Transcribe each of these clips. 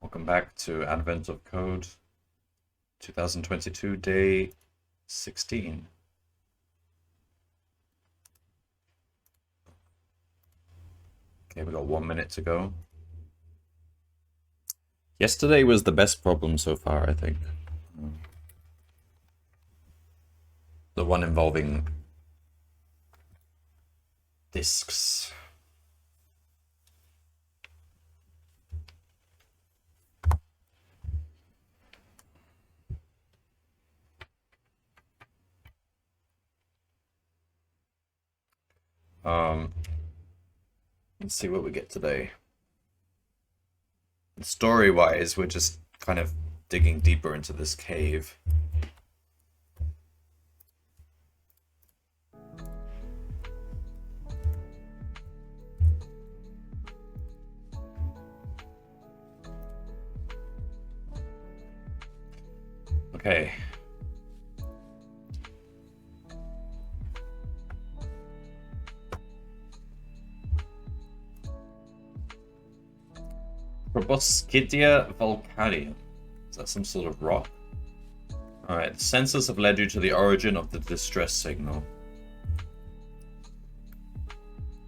Welcome back to Advent of Code 2022, day 16. Okay, we got 1 minute to go. Yesterday was the best problem so far, I think. The one involving disks. Let's see what we get today. Story-wise, we're just kind of digging deeper into this cave. Okay. Proboscidea Volcanium. Is that some sort of rock? Alright, the sensors have led you to the origin of the distress signal.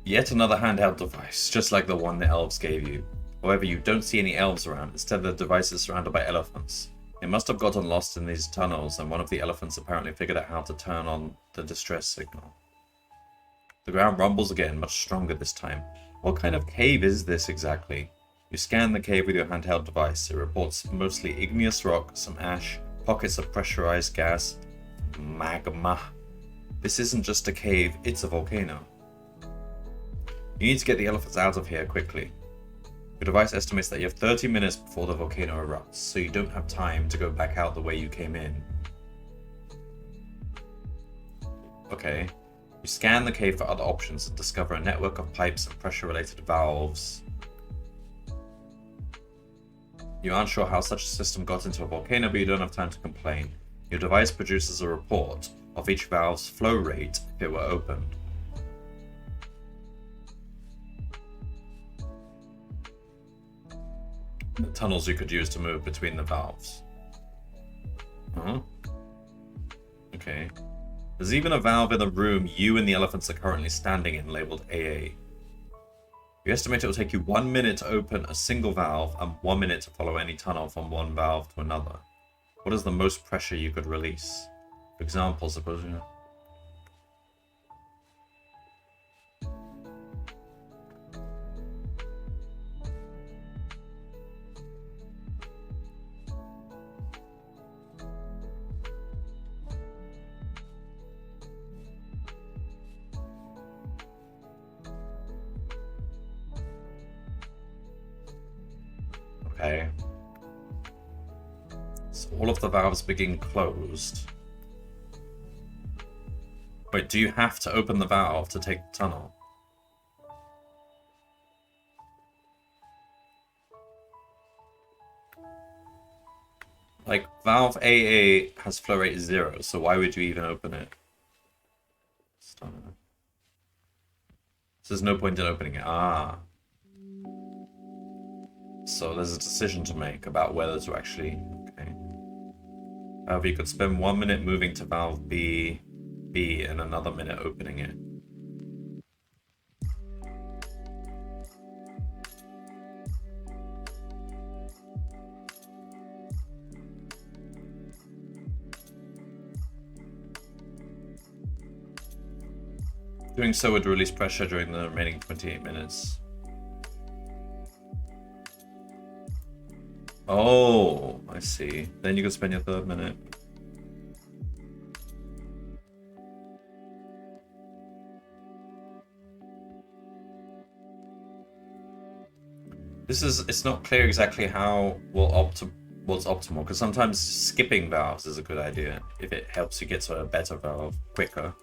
Yet another handheld device, just like the one the elves gave you. However, you don't see any elves around. Instead, the device is surrounded by elephants. They must have gotten lost in these tunnels, and one of the elephants apparently figured out how to turn on the distress signal. The ground rumbles again, much stronger this time. What kind of cave is this exactly? You scan the cave with your handheld device. It reports mostly igneous rock, some ash, pockets of pressurized gas, magma. This isn't just a cave, it's a volcano. You need to get the elephants out of here quickly. Your device estimates that you have 30 minutes before the volcano erupts, so you don't have time to go back out the way you came in. Okay. You scan the cave for other options and discover a network of pipes and pressure-related valves. You aren't sure how such a system got into a volcano, but you don't have time to complain. Your device produces a report of each valve's flow rate if it were opened. The tunnels you could use to move between the valves. Okay. There's even a valve in the room you and the elephants are currently standing in, labeled AA. You estimate it will take you 1 minute to open a single valve and 1 minute to follow any tunnel from one valve to another. What is the most pressure you could release? For example, suppose you... Okay. So all of the valves begin closed. Wait, do you have to open the valve to take the tunnel? Like, valve AA has flow rate 0, so why would you even open it? So there's no point in opening it. Ah. So there's a decision to make about whether to actually... Okay. However, you could spend 1 minute moving to valve B, and another minute opening it. Doing so would release pressure during the remaining 28 minutes. Oh, I see. Then you could spend your third minute. It's not clear exactly how what's optimal, because sometimes skipping valves is a good idea if it helps you get to a better valve quicker.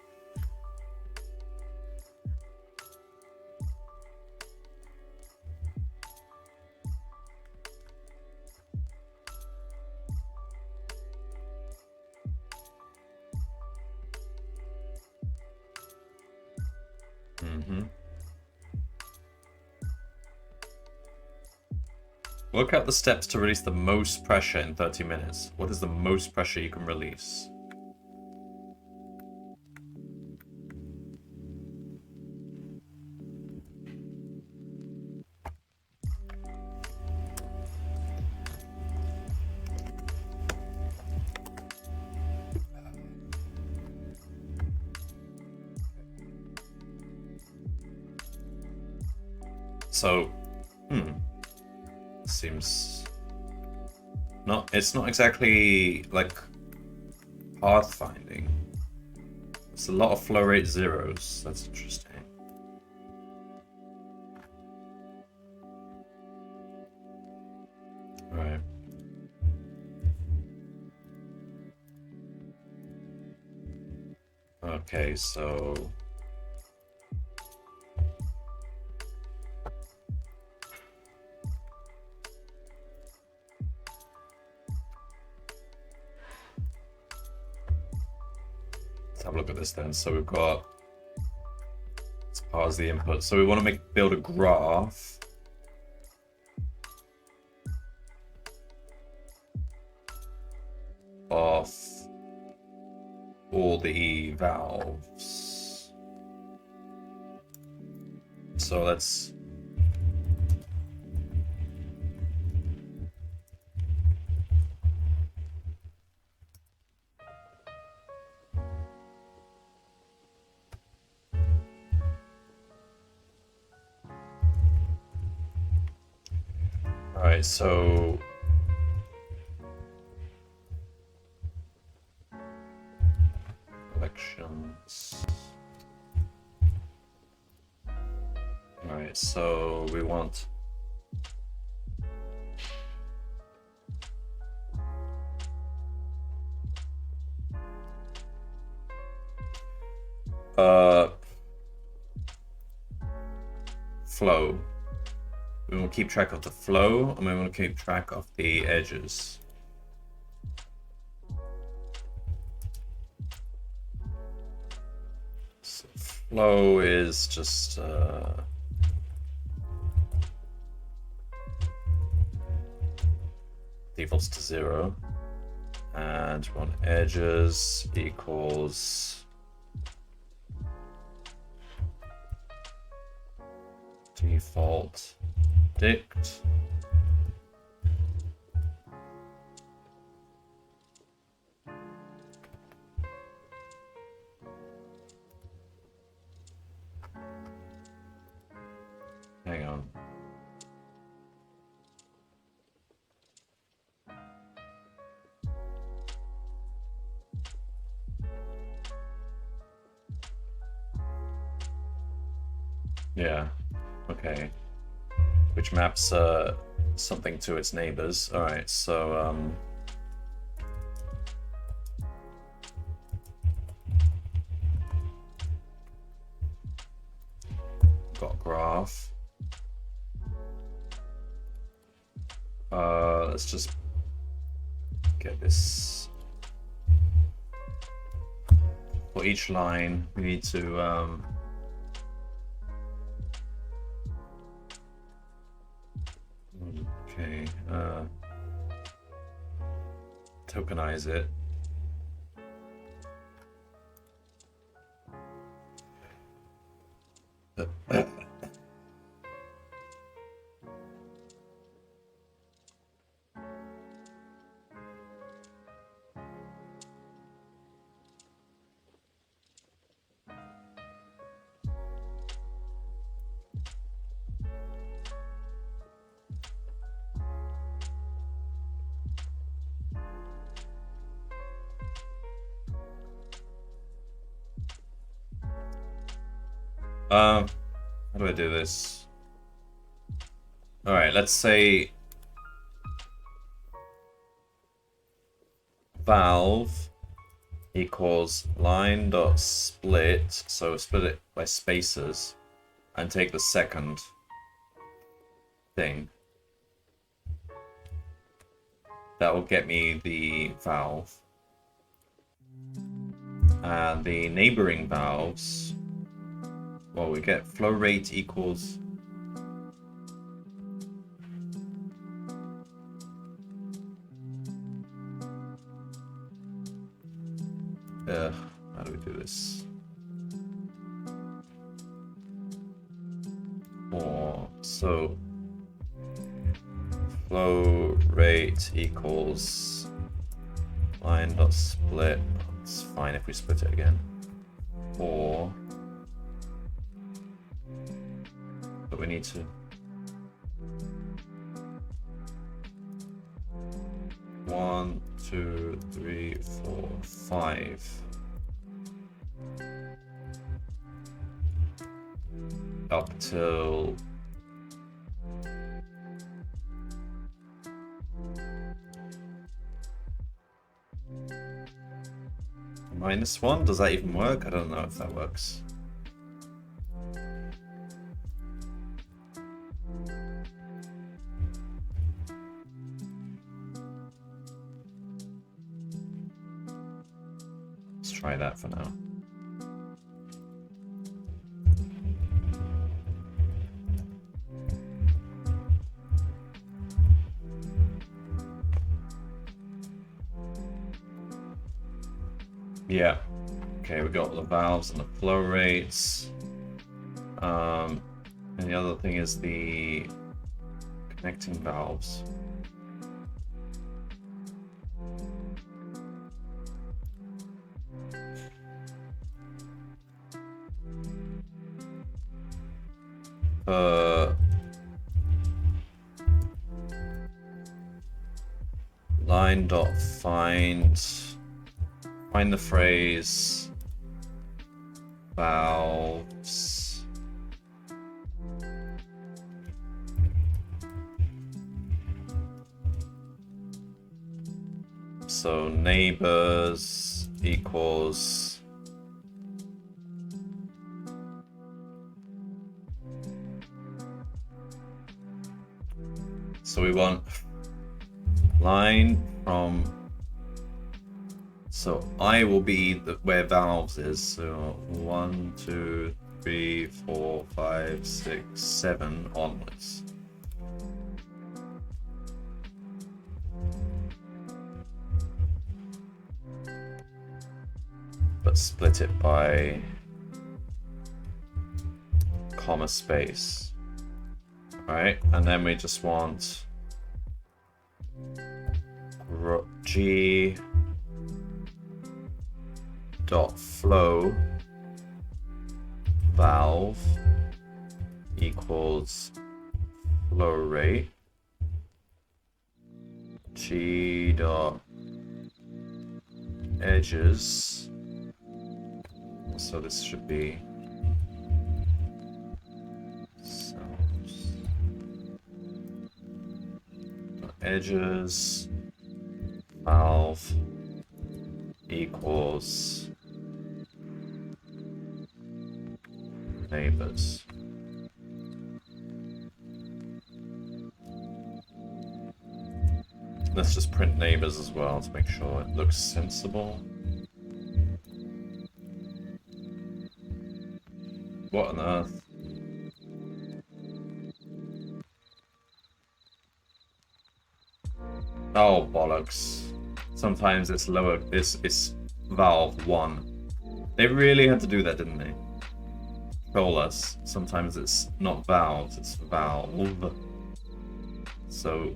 Work out the steps to release the most pressure in 30 minutes. What is the most pressure you can release? So, seems it's not exactly like pathfinding. It's a lot of flow rate zeros. That's interesting. Right. Okay, so let's have a look at this then. So we've got, let's parse the input. So we want to build a graph of all the valves. So let's Alright, so collections. Alright, so we want flow. We want to keep track of the flow, and we want to keep track of the edges. So flow is just defaults to 0, and we want edges equals default dict. Hang on. Yeah. Okay. Which maps something to its neighbors. All right, so got graph. Let's just get this. For each line, we need to okay, tokenize it. How do I do this? All right, let's say valve equals line.split, so split it by spaces, and take the second thing. That will get me the valve. And the neighboring valves, well, we get flow rate equals how do we do this? So flow rate equals line.split. It's fine if we split it again. 4. But we need to. One, 2, 3, 4, 5. Up till -1? Does that even work? I don't know if that works. Let's try that for now. Yeah. Okay, we got the valves and the flow rates. And the other thing is the connecting valves. Line dot find the phrase valves so neighbors equals so we want line from. So I will be where valves is. So 1, 2, 3, 4, 5, 6, 7 onwards. But split it by comma space. Alright, and then we just want G dot flow valve equals flow rate G dot edges, so this should be edges valve equals neighbors. Let's just print neighbors as well to make sure it looks sensible. What on earth? Oh bollocks. Sometimes it's lower, it's valve 1. They really had to do that, didn't they? Told us. Sometimes it's not valves, it's valve. So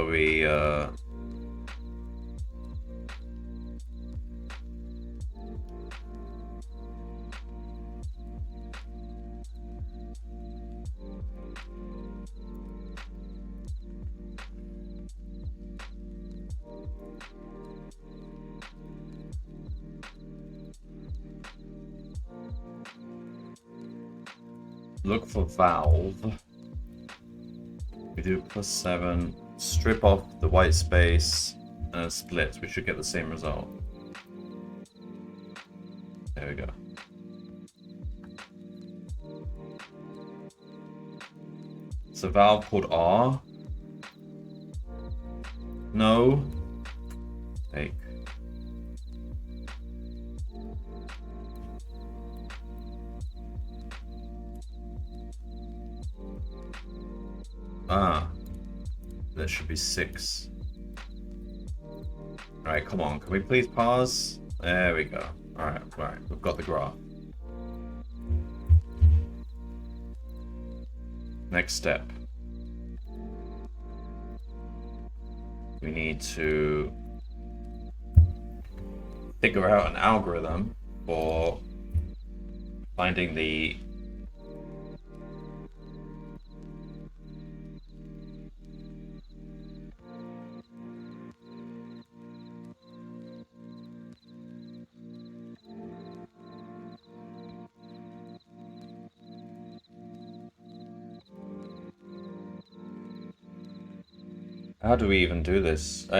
we look for valve. We do +7, strip off the white space, and split. We should get the same result. There we go. It's a valve called R. No. Take. Ah, there should be 6. Alright, come on. Can we please pause? There we go. Alright, we've got the graph. Next step. We need to figure out an algorithm for finding the how do we even do this? So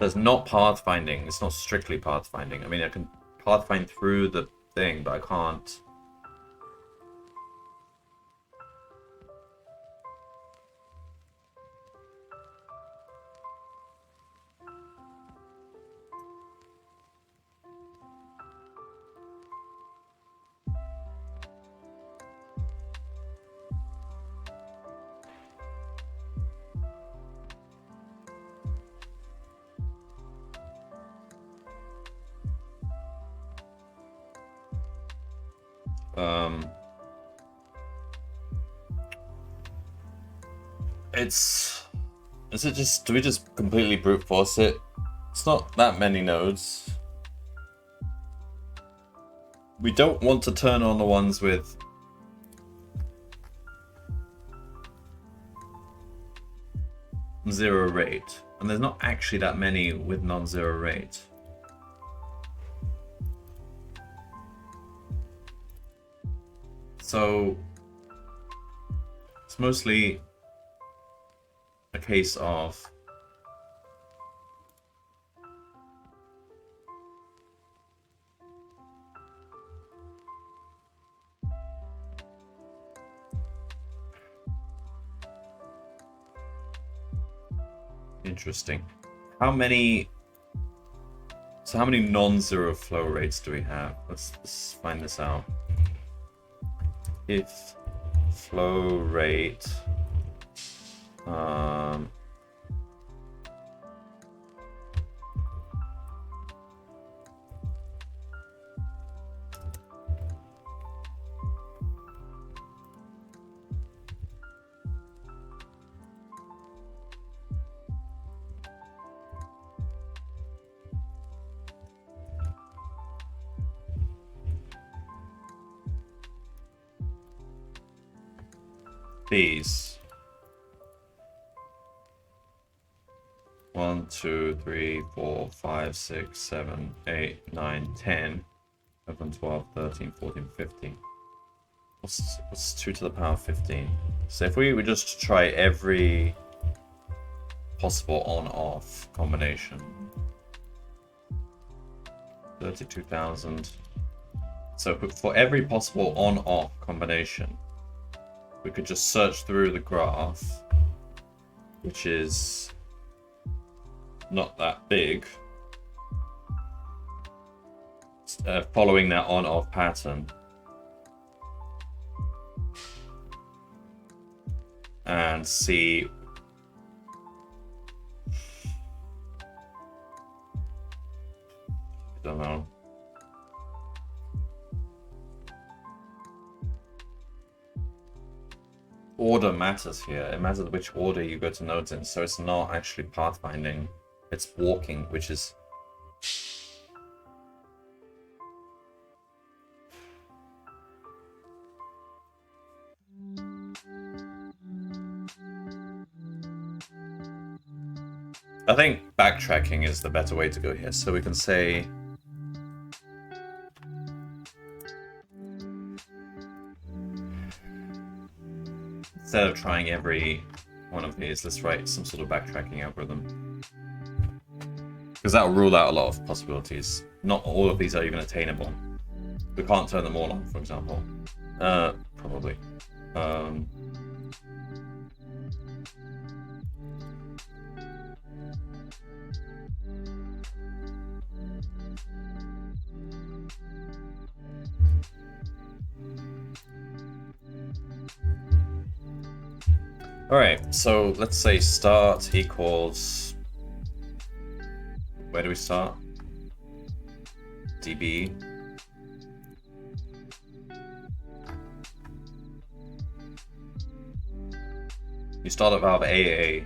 it's not pathfinding. It's not strictly pathfinding. I mean, I can pathfind through the thing, but I can't. Is it just, do we just completely brute force it? It's not that many nodes. We don't want to turn on the ones with zero rate. And there's not actually that many with non-zero rate. So it's mostly a case of interesting. How many non-zero flow rates do we have? Let's find this out. If flow rate these 1, 2, 3, 4, 5, 6, 7, 8, 9, 10, 11, 12, 13, 14, 15. What's 2 to the power of 15? So if we would just try every possible on-off combination. 32,000. So for every possible on-off combination, we could just search through the graph, which is not that big, following that on-off pattern, and see I don't know. Order matters here. It matters which order you go to nodes in, so it's not actually pathfinding, it's walking, which is I think backtracking is the better way to go here. So we can say instead of trying every one of these, let's write some sort of backtracking algorithm. Because that will rule out a lot of possibilities. Not all of these are even attainable. We can't turn them all on, for example. Probably. Alright, so let's say start equals... Where do we start? dB. You start at valve AA.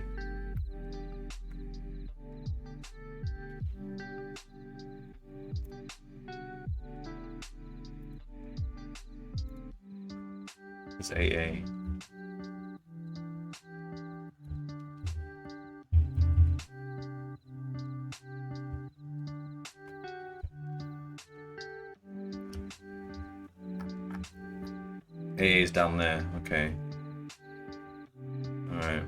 It's AA. AA is down there, okay. Alright.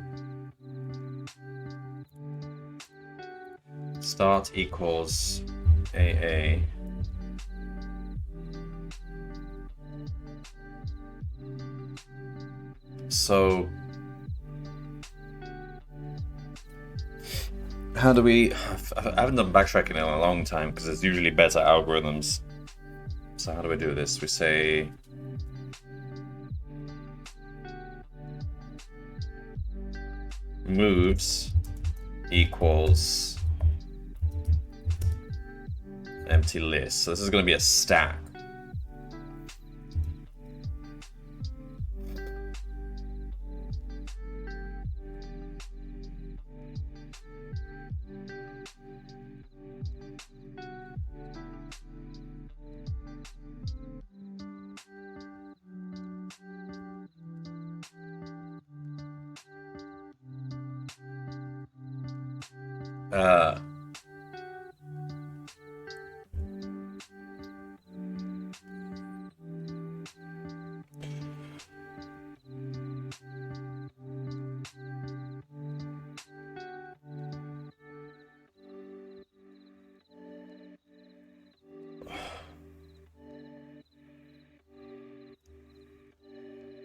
Start equals AA. So how do we... I haven't done backtracking in a long time because there's usually better algorithms. So how do we do this? We say moves equals empty list. So this is going to be a stack.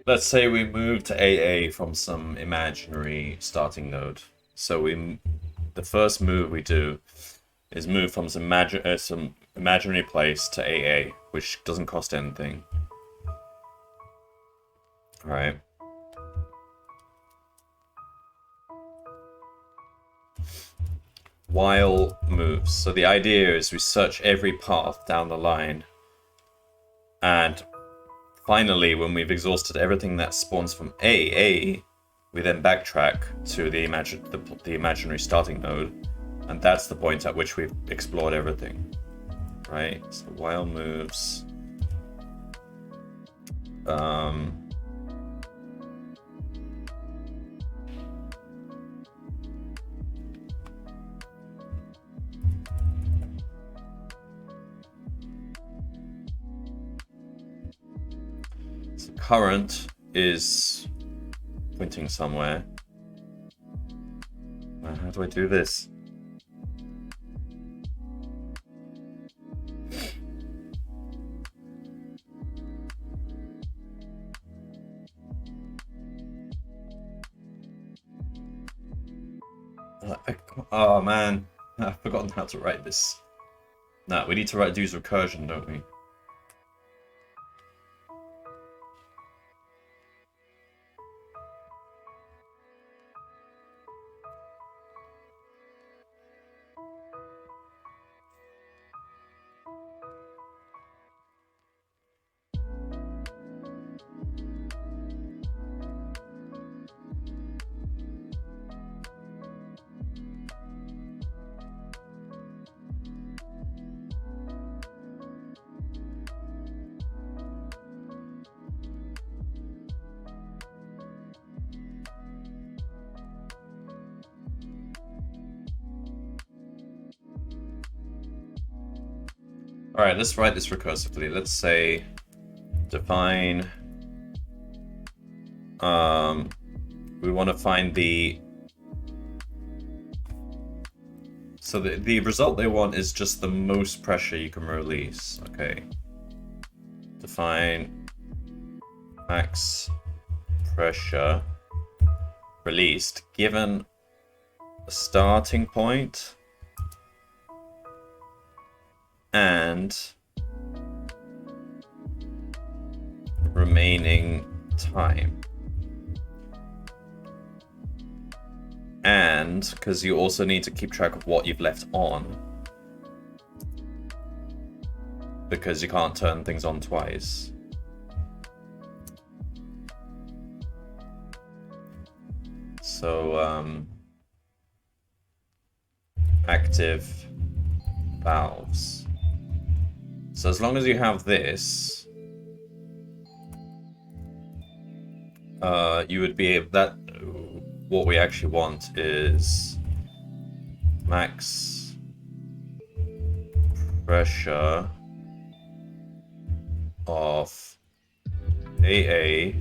Let's say we move to AA from some imaginary starting node. So the first move we do is move from some imaginary place to AA, which doesn't cost anything. Alright. While moves. So the idea is we search every path down the line, and finally, when we've exhausted everything that spawns from AA, we then backtrack to the imaginary starting node, and that's the point at which we've explored everything. Right? So while moves. Current is pointing somewhere. How do I do this? Oh man, I've forgotten how to write this. Nah, we need to use recursion, don't we? Alright, let's write this recursively. Let's say define we want to find the the result they want is just the most pressure you can release. Okay. Define max pressure released given a starting point and remaining time. And because you also need to keep track of what you've left on, because you can't turn things on twice. So active valves. So as long as you have this, you would be able, that what we actually want is max pressure of AA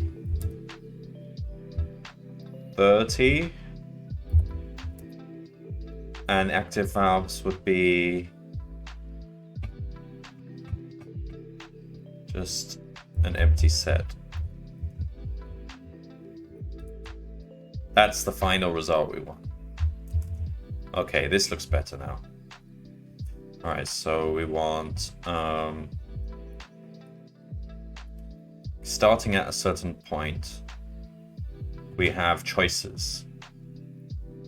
30, and active valves would be just an empty set. That's the final result we want. Okay, this looks better now. Alright, so we want starting at a certain point, we have choices.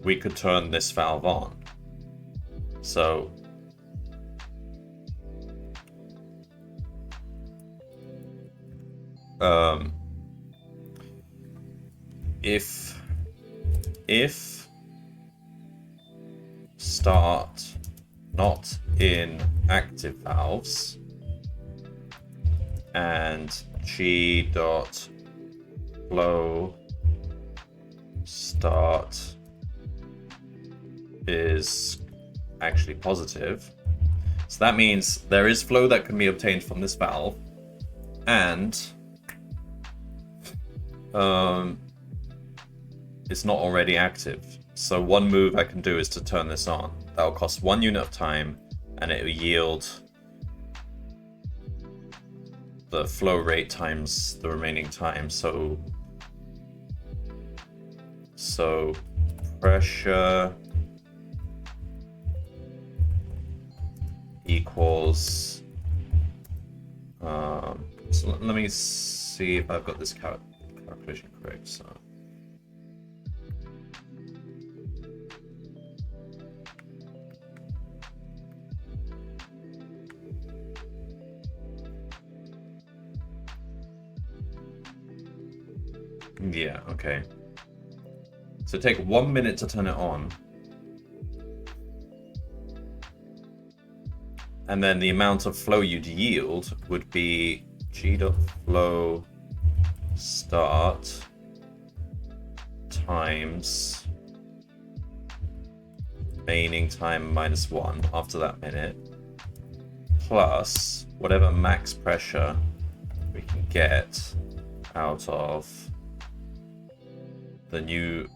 We could turn this valve on. So if start not in active valves and g dot flow start is actually positive, so that means there is flow that can be obtained from this valve, and it's not already active. So one move I can do is to turn this on. That'll cost 1 unit of time, and it will yield the flow rate times the remaining time. So pressure equals so let me see if I've got this calculation correct. So yeah, okay. So take 1 minute to turn it on. And then the amount of flow you'd yield would be g.flow start times remaining time minus 1 after that minute, plus whatever max pressure we can get out of the new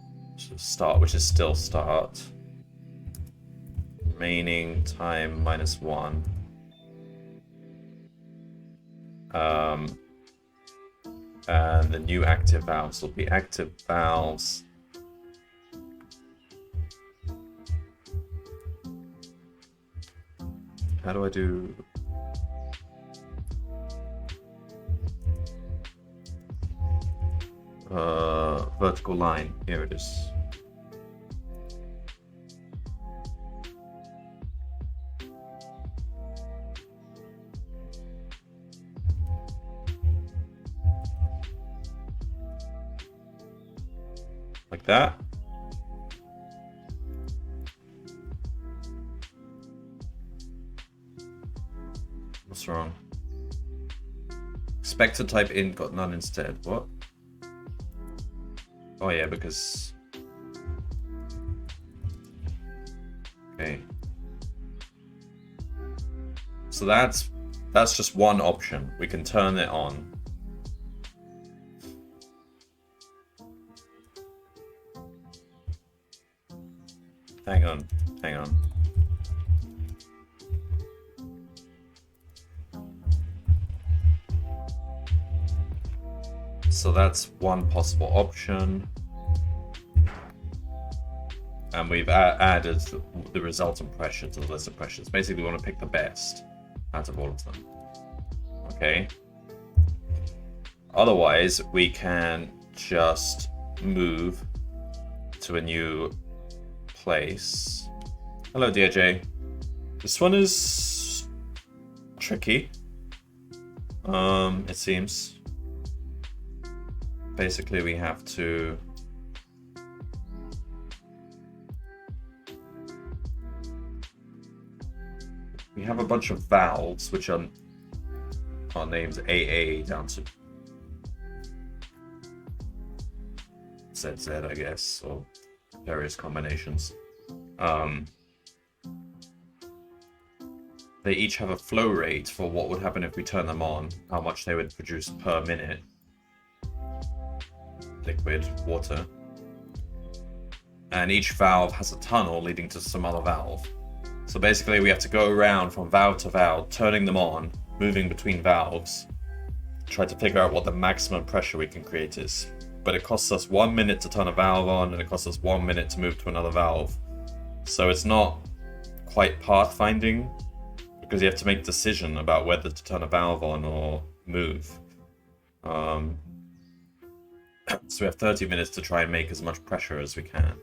start, which is still start, remaining time minus 1, and the new active valves will be active valves how do I do vertical line? Here it is. Like that. What's wrong? Expect to type in, got none instead. What? Oh yeah, because... Okay. So that's just one option. We can turn it on. Hang on. So that's one possible option. And we've added the resultant pressure to the list of pressures. Basically, we want to pick the best out of all of them. Okay. Otherwise, we can just move to a new place. Hello, DJ. This one is tricky. It seems. Basically, we have to... We have a bunch of valves, which are named AA down to ZZ, I guess, or various combinations. They each have a flow rate for what would happen if we turn them on, how much they would produce per minute. Liquid, water. And each valve has a tunnel leading to some other valve. So basically we have to go around from valve to valve, turning them on, moving between valves, try to figure out what the maximum pressure we can create is. But it costs us 1 minute to turn a valve on, and it costs us 1 minute to move to another valve. So it's not quite pathfinding, because you have to make a decision about whether to turn a valve on or move. So we have 30 minutes to try and make as much pressure as we can.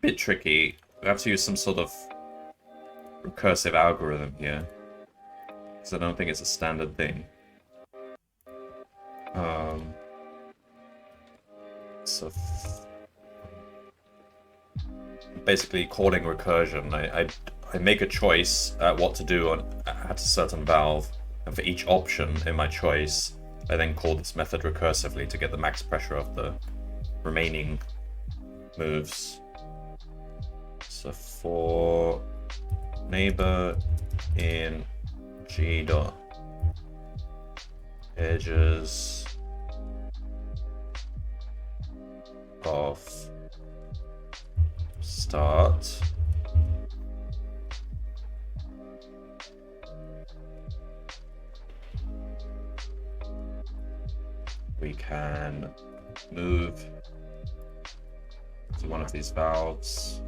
Bit tricky. We have to use some sort of recursive algorithm here, because I don't think it's a standard thing. So basically calling recursion, I make a choice at what to do at a certain valve, and for each option in my choice, I then call this method recursively to get the max pressure of the remaining moves. So for neighbor in G dot edges of start, we can move to one of these valves.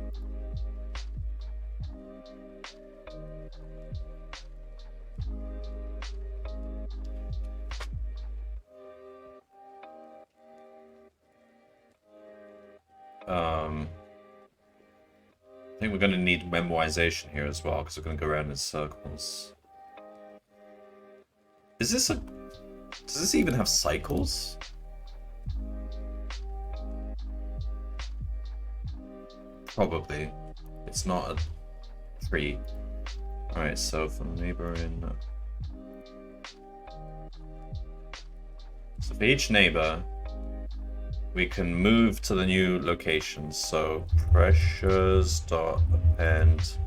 I think we're going to need memoization here as well, because we're going to go around in circles. Is this a... Does this even have cycles? Probably. It's not a tree. Alright, so for neighbor in... So for each neighbor, we can move to the new locations. So pressures dot append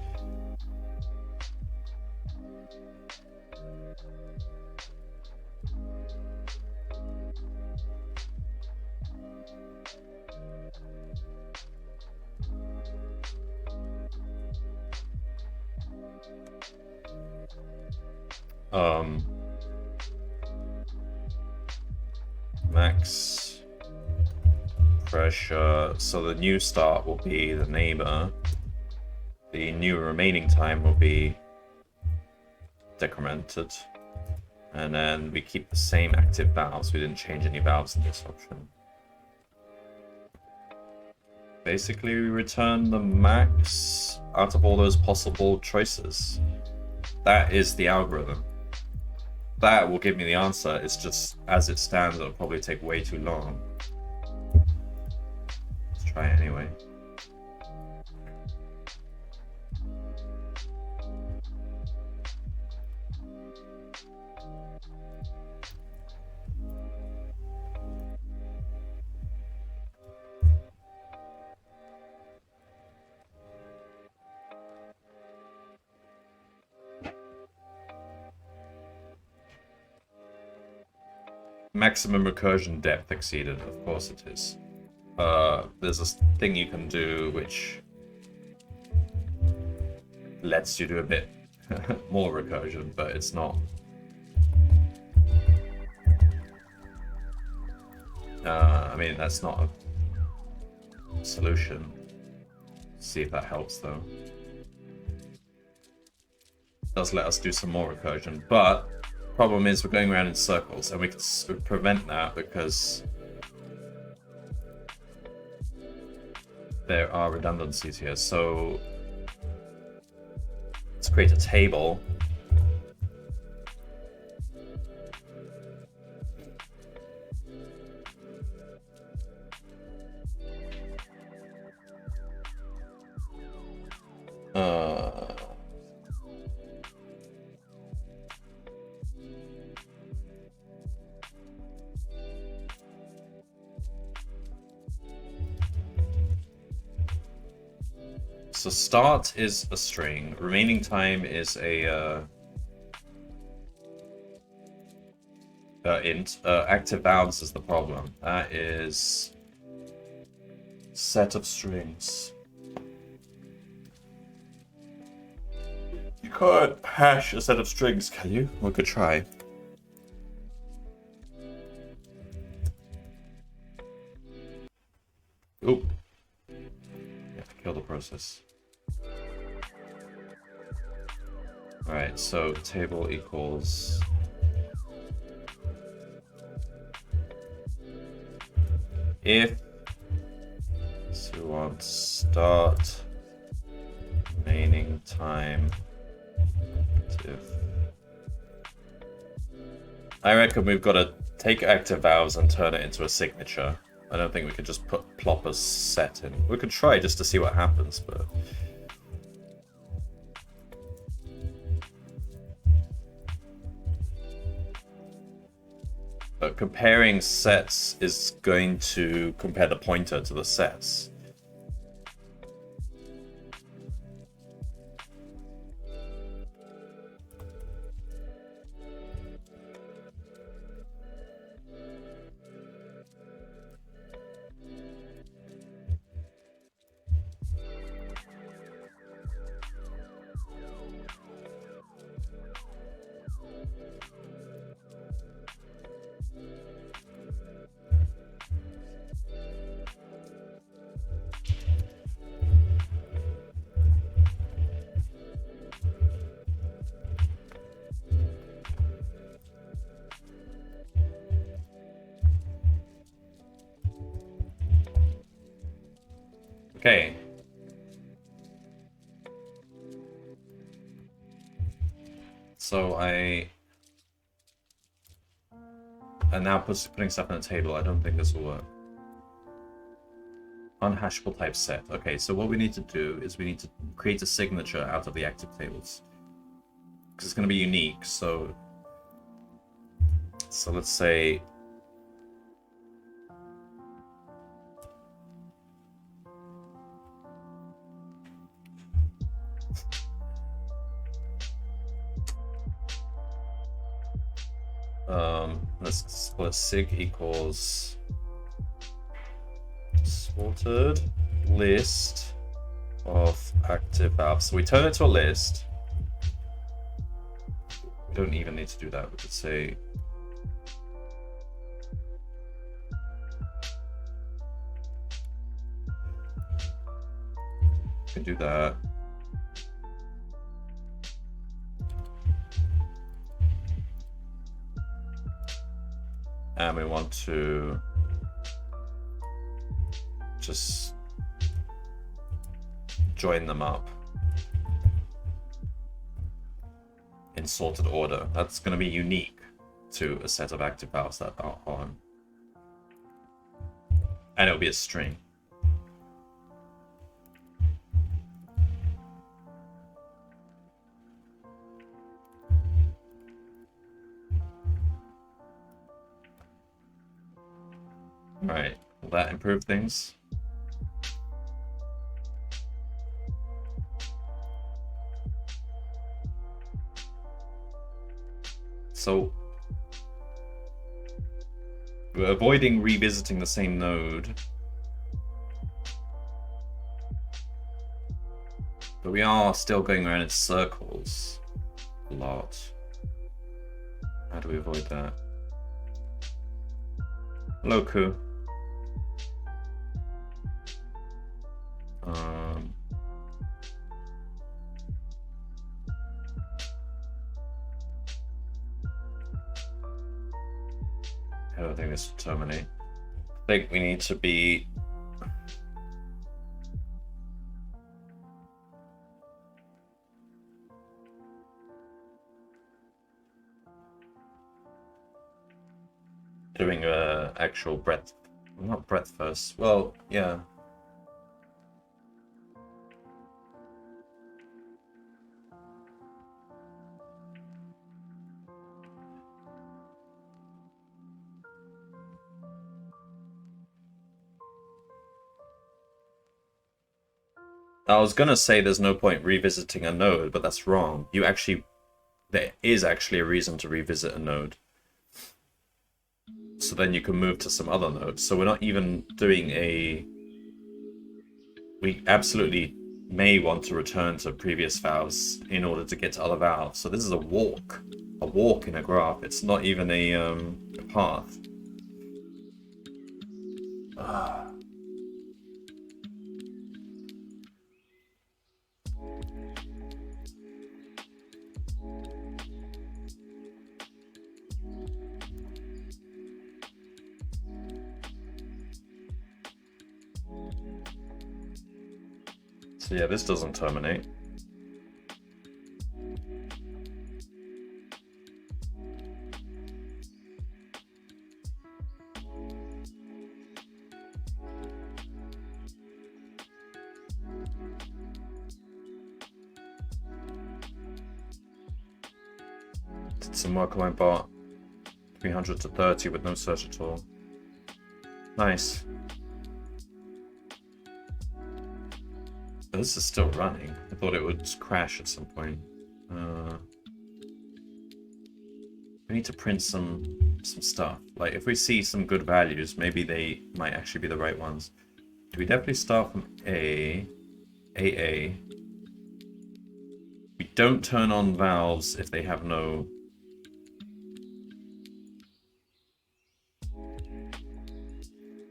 max pressure. So the new start will be the neighbor. The new remaining time will be decremented. And then we keep the same active valves. We didn't change any valves in this option. Basically, we return the max out of all those possible choices. That is the algorithm. That will give me the answer. It's just, as it stands, it'll probably take way too long. Let's try it anyway. Maximum recursion depth exceeded, of course it is. There's a thing you can do which lets you do a bit more recursion, but it's not. I mean, that's not a solution. See if that helps though. It does let us do some more recursion, but problem is we're going around in circles, and we can prevent that because there are redundancies here. So let's create a table. So start is a string. Remaining time is a int. Active valves is the problem. That is set of strings. You can't hash a set of strings, can you? We could try. Oop. You have to kill the process. Alright, so table equals if so we want start remaining time active. I reckon we've got to take active valves and turn it into a signature. I don't think we could just plop a set in. We could try just to see what happens, but comparing sets is going to compare the pointer to the sets. Okay. So I'm now putting stuff on the table. I don't think this will work. Unhashable type set. Okay, so what we need to do is we need to create a signature out of the active tables. Because it's going to be unique, so let's say let's call it sig equals sorted list of active valves. So we turn it to a list. We don't even need to do that. We could say we can do that. And we want to just join them up in sorted order. That's going to be unique to a set of active valves that are on. And it'll be a string. Right, will that improve things? So we're avoiding revisiting the same node, but we are still going around in circles a lot. How do we avoid that? Hello, Ku. I don't think this will terminate. I think we need to be doing a actual breadth, not breadth first. Well, yeah. I was gonna say there's no point revisiting a node, but that's wrong. There is actually a reason to revisit a node. So then you can move to some other nodes. So we're not even doing a... We absolutely may want to return to previous valves in order to get to other valves. So this is a walk in a graph. It's not even a path. So yeah, this doesn't terminate. Did some work on my bot. 300 to 30 with no search at all. Nice. This is still running. I thought it would crash at some point. We need to print some stuff. Like, if we see some good values, maybe they might actually be the right ones. Do we definitely start from A? AA. We don't turn on valves if they have no...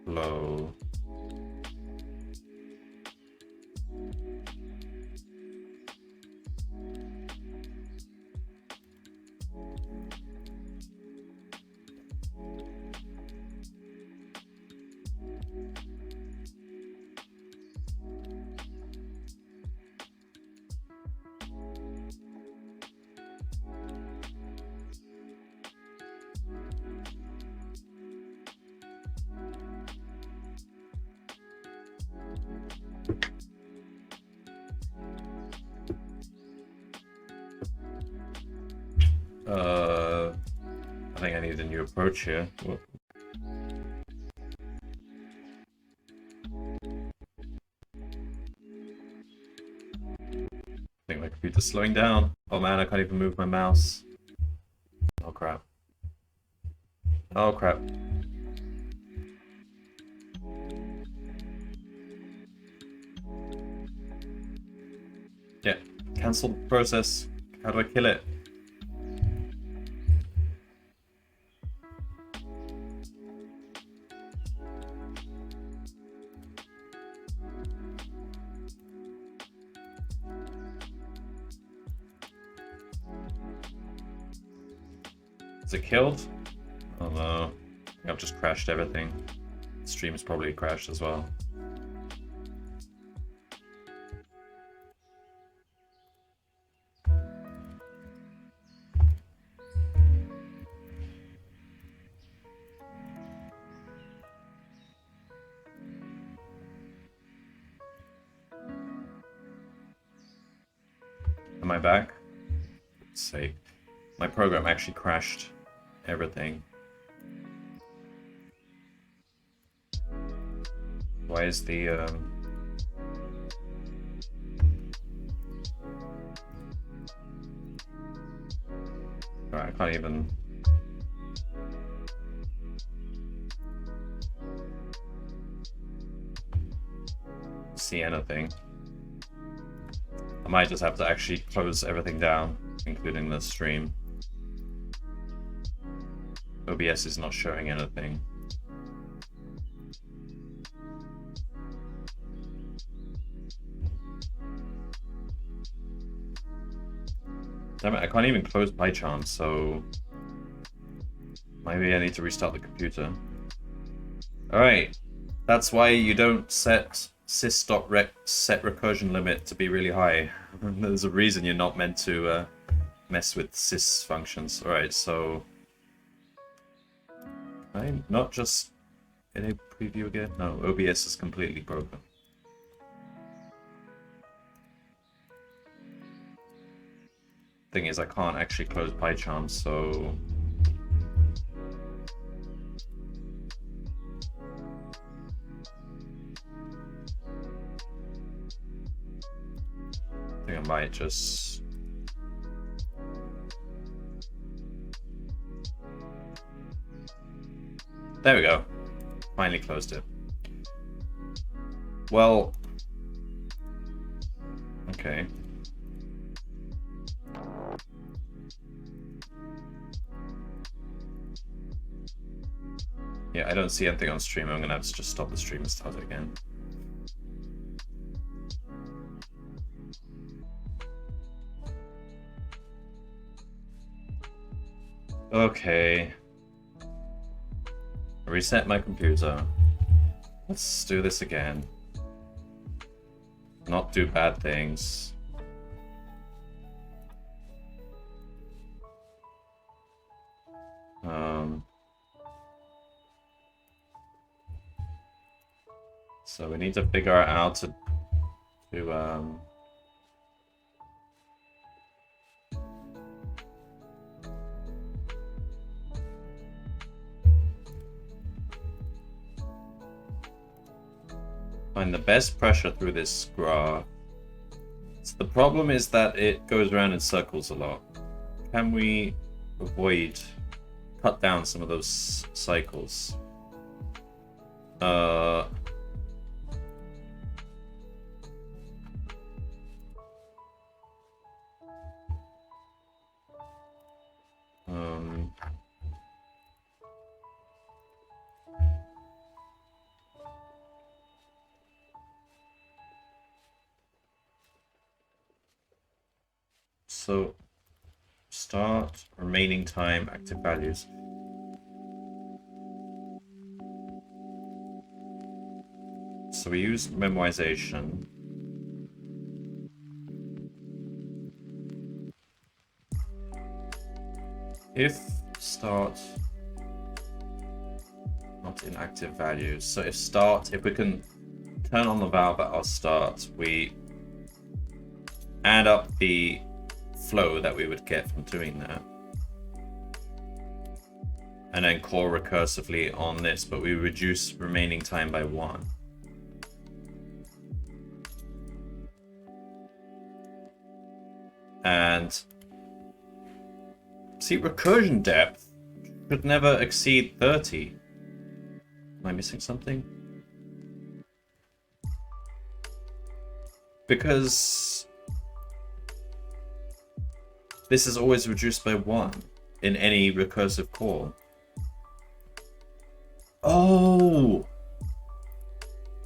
flow. I think I need a new approach here. What? I think my computer's slowing down. Oh man, I can't even move my mouse. Oh crap. Oh crap. Yeah, cancel process. How do I kill it? Is it killed? Oh no. I think I've just crashed everything. The stream's probably crashed as well. Am I back? For God's sake. My program actually crashed everything. Why is the Alright, I can't even see anything. I might just have to actually close everything down, including the stream. OBS is not showing anything. Damn it, I can't even close PyCharm, so maybe I need to restart the computer. Alright, that's why you don't set sys.rec set recursion limit to be really high. There's a reason you're not meant to mess with sys functions. Alright, so I'm not just in a preview again. No, OBS is completely broken. Thing is, I can't actually close PyCharm, so I think I might just there we go. Finally closed it. Well, okay. Yeah, I don't see anything on stream. I'm gonna have to just stop the stream and start it again. Okay. Reset my computer. Let's do this again. Not do bad things. So we need to figure out how to find the best pressure through this graph. So the problem is that it goes around in circles a lot. Can we cut down some of those cycles? So start, remaining time, active values. So we use memoization. If start not in active values, so if we can turn on the valve at our start, we add up the flow that we would get from doing that, and then call recursively on this, but we reduce remaining time by 1. And see, recursion depth should never exceed 30. Am I missing something? Because this is always reduced by 1 in any recursive call. Oh!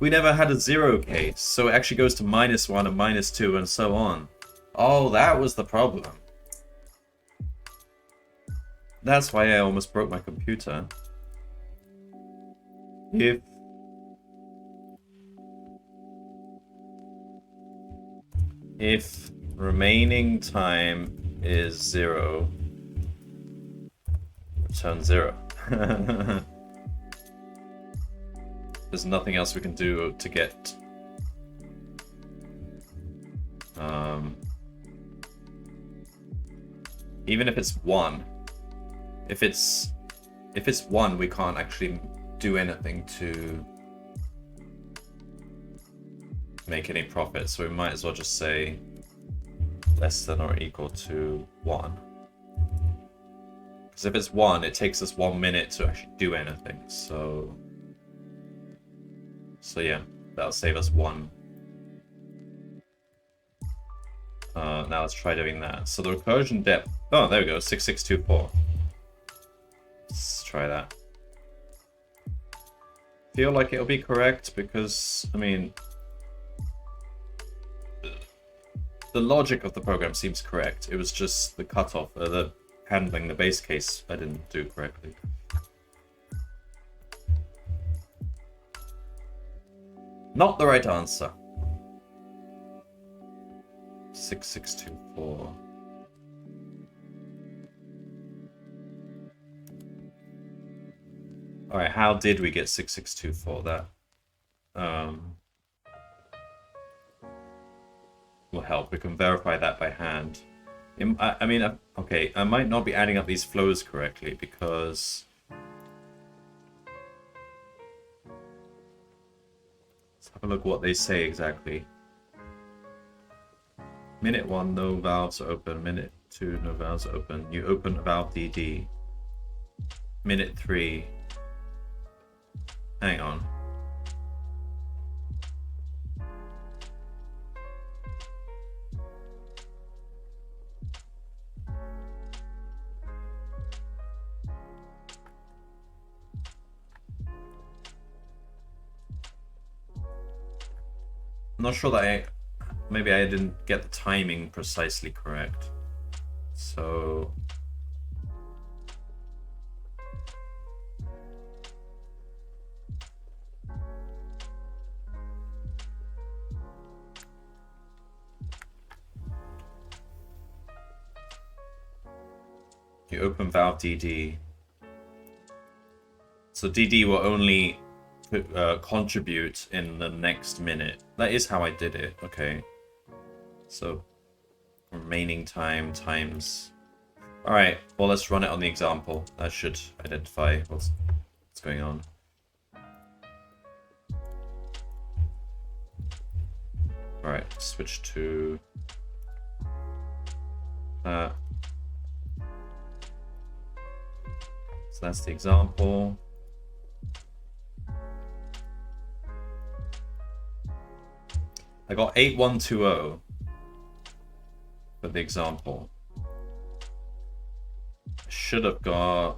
We never had a 0 case, so it actually goes to -1 and -2 and so on. Oh, that was the problem. That's why I almost broke my computer. If remaining time is 0, return 0. There's nothing else we can do to get even if it's 1. If it's 1, we can't actually do anything to make any profit, so we might as well just say less than or equal to 1. Because if it's 1, it takes us 1 minute to actually do anything, so yeah, that'll save us 1. Now let's try doing that. So the recursion depth, oh, there we go, 6624. Let's try that. Feel like it'll be correct because, I mean, the logic of the program seems correct. It was just the cutoff, the handling the base case I didn't do correctly. Not the right answer. 6624. Alright, how did we get 6624? That will help. We can verify that by hand. I mean, okay, I might not be adding up these flows correctly because... Let's have a look what they say exactly. Minute 1, no valves are open. Minute 2, no valves are open. You open valve DD. Minute 3. Hang on. I'm not sure that maybe I didn't get the timing precisely correct. So you open valve DD. So DD will only contribute in the next minute. That is how I did it. Okay. So remaining time times... Alright, well let's run it on the example. That should identify what's going on. Alright, switch to... So that's the example. I got 8120 for the example. I should have got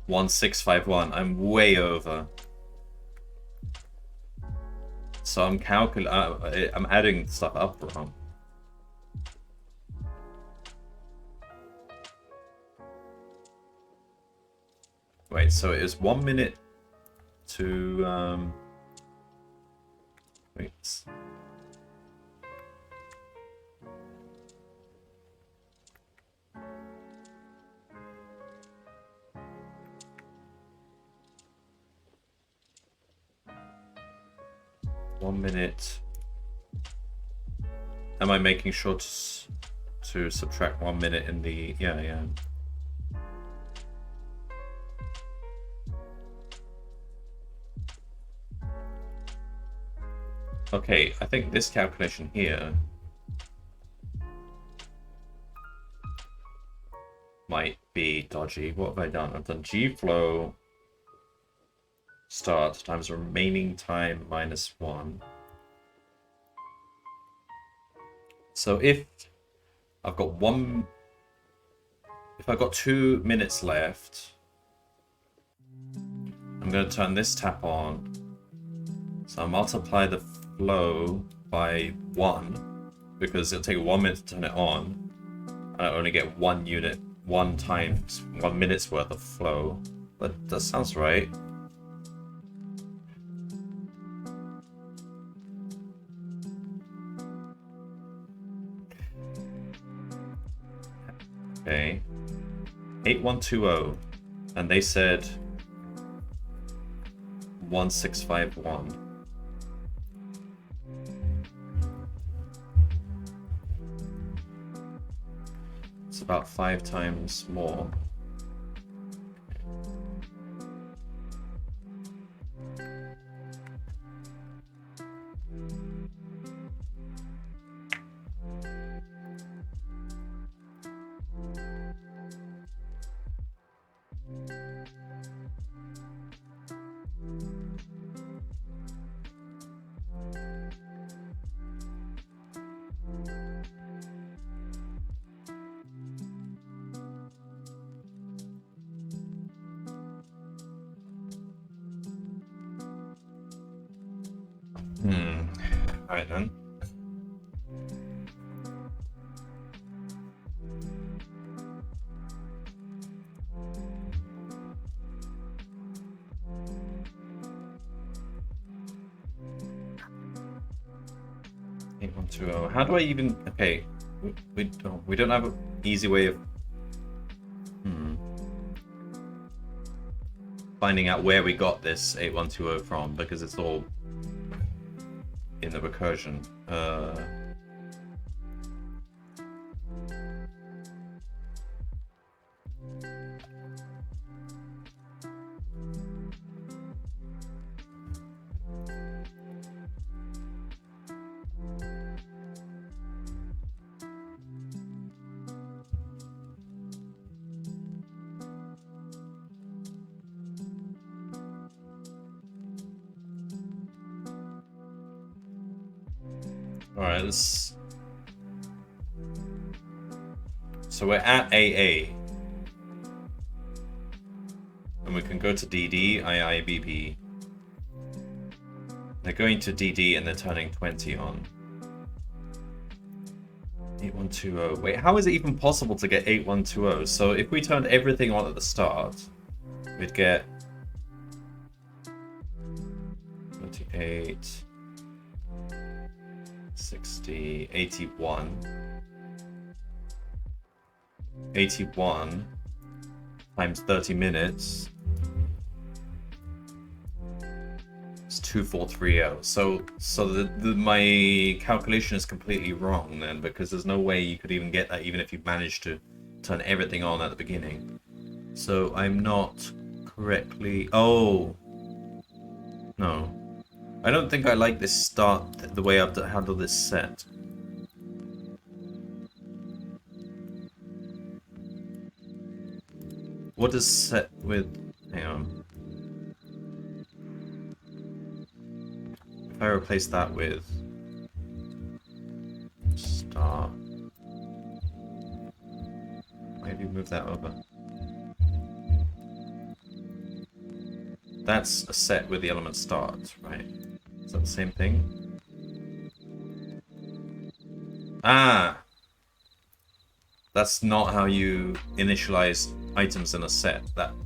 1651. I'm way over. So I'm I'm adding stuff up wrong. Wait, so it is 1 minute to wait. One minute. Am I making sure to subtract 1 minute in the... Yeah. Okay, I think this calculation here might be dodgy. What have I done? I've done G-flow start times remaining time minus 1. So if I've got 2 minutes left, I'm going to turn this tap on. So I multiply the flow by 1 because it'll take 1 minute to turn it on, and I only get 1 unit, 1 times 1 minute's worth of flow. But that sounds right. Okay, 8120, and they said 1651. It's about 5 times more. Alright then. How do I even... Okay, we don't have easy way of finding out where we got this 8120 from, because it's all in the recursion. Alright, let's... So we're at AA. And we can go to DD, II, BB. They're going to DD and they're turning 20 on. 8120. Wait, how is it even possible to get 8120? So if we turned everything on at the start, we'd get 28... 60, 81. 81 times 30 minutes. It's 2430. So my calculation is completely wrong then, because there's no way you could even get that even if you managed to turn everything on at the beginning. So I'm not correctly... Oh! No. I don't think I like this start, the way I've handled this set. What is set with... Hang on. If I replace that with... Start... Maybe move that over. That's a set with the element start, right? Is that the same thing? Ah! That's not how you initialize items in a set.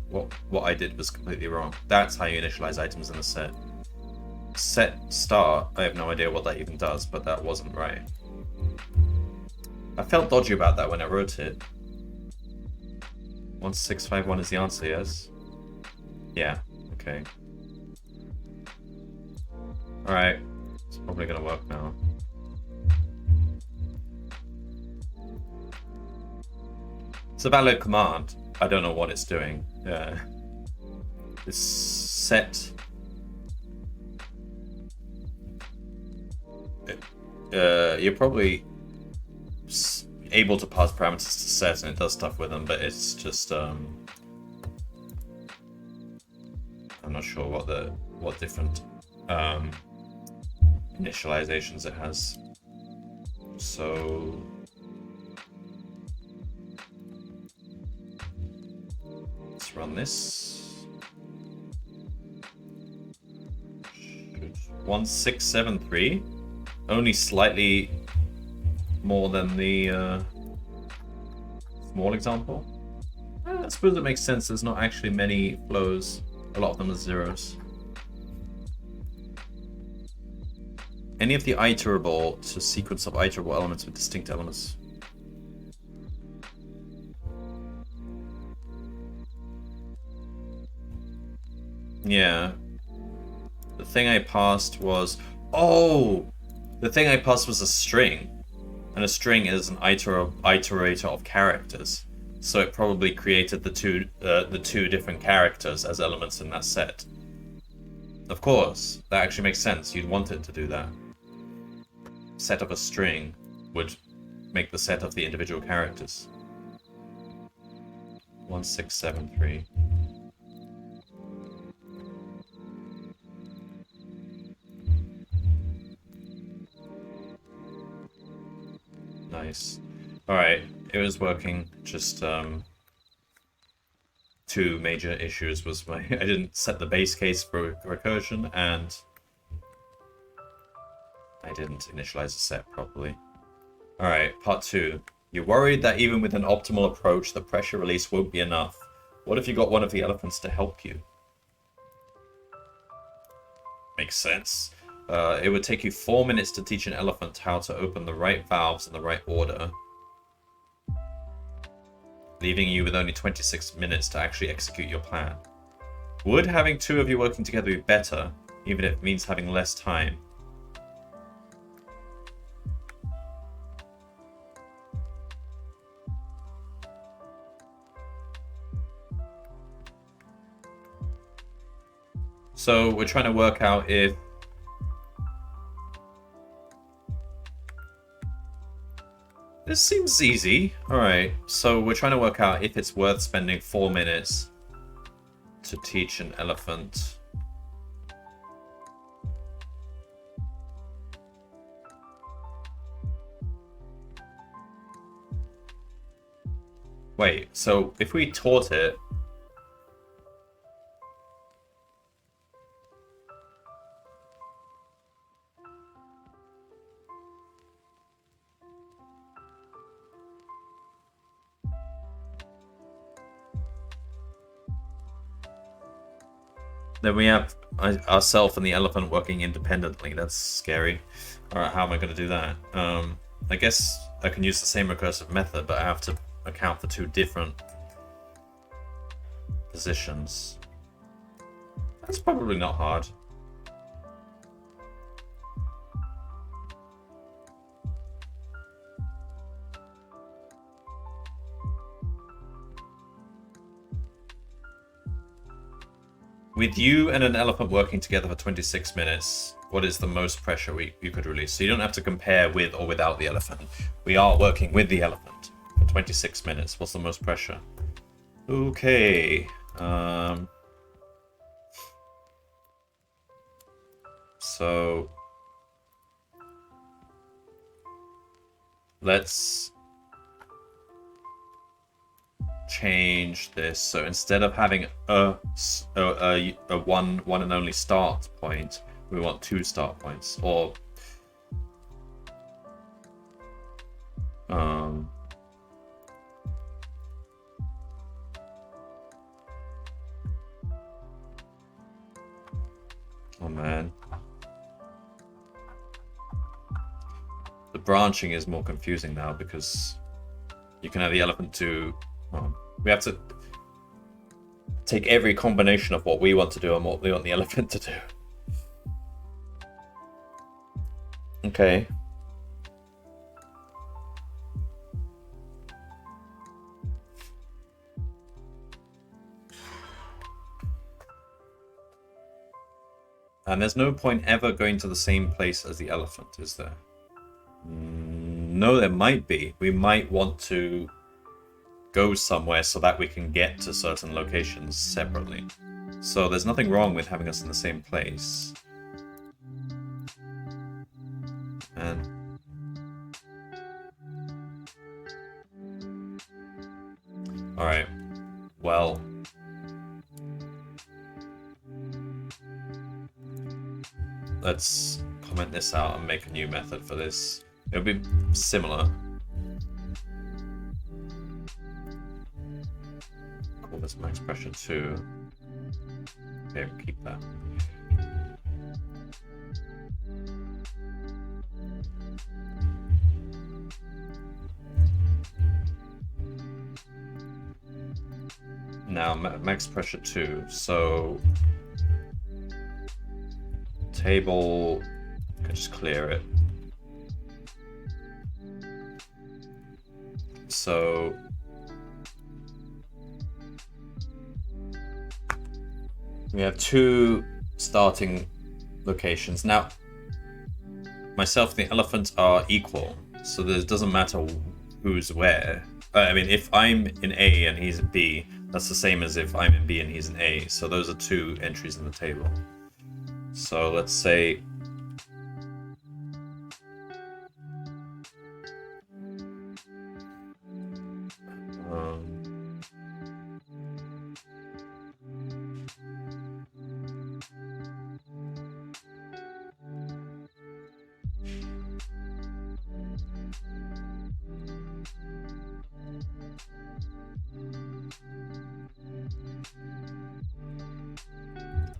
What I did was completely wrong. That's how you initialize items in a set. Set start, I have no idea what that even does, but that wasn't right. I felt dodgy about that when I wrote it. 1651 is the answer, yes? Yeah, okay. Alright, it's probably gonna work now. It's a valid command. I don't know what it's doing. It's set... you're probably able to pass parameters to set and it does stuff with them, but it's just... I'm not sure what different initializations it has. So... Let's run this. 1673. Only slightly more than the small example. I suppose it makes sense. There's not actually many flows. A lot of them are zeros. Any of the iterable to sequence of iterable elements with distinct elements. Yeah. The thing I passed was... Oh! The thing I passed was a string. And a string is an iterator of characters. So it probably created the two different characters as elements in that set. Of course, that actually makes sense. You'd want it to do that. Set of a string would make the set of the individual characters. 1673. Nice. Alright, it was working. Just two major issues was I didn't set the base case for recursion, and I didn't initialize the set properly. Alright, part 2. You're worried that even with an optimal approach, the pressure release won't be enough. What if you got one of the elephants to help you? Makes sense. It would take you 4 minutes to teach an elephant how to open the right valves in the right order. leaving you with only 26 minutes to actually execute your plan. Would having two of you working together be better, even if it means having less time? So we're trying to work out if this seems easy. Alright, so we're trying to work out if it's worth spending 4 minutes to teach an elephant. Wait, so if we taught it, then we have ourselves and the elephant working independently. That's scary. Alright, how am I going to do that? I guess I can use the same recursive method, but I have to account for two different positions. That's probably not hard. With you and an elephant working together for 26 minutes, what is the most pressure you could release? So you don't have to compare with or without the elephant. We are working with the elephant for 26 minutes. What's the most pressure? Okay. So let's change this. So instead of having a one and only start point, we want 2 start points. Or oh man, the branching is more confusing now because you can have the elephant do. We have to take every combination of what we want to do and what we want the elephant to do. Okay. And there's no point ever going to the same place as the elephant, is there? No, there might be. We might want to go somewhere so that we can get to certain locations separately. So there's nothing wrong with having us in the same place. And alright. Well, let's comment this out and make a new method for this. It'll be similar. Call this max pressure 2. Okay, keep that. Now max pressure 2. So table, I can just clear it. So we have 2 starting locations. Now, myself and the elephant are equal, so it doesn't matter who's where. I mean, if I'm in A and he's in B, that's the same as if I'm in B and he's in A. So those are 2 entries in the table. So let's say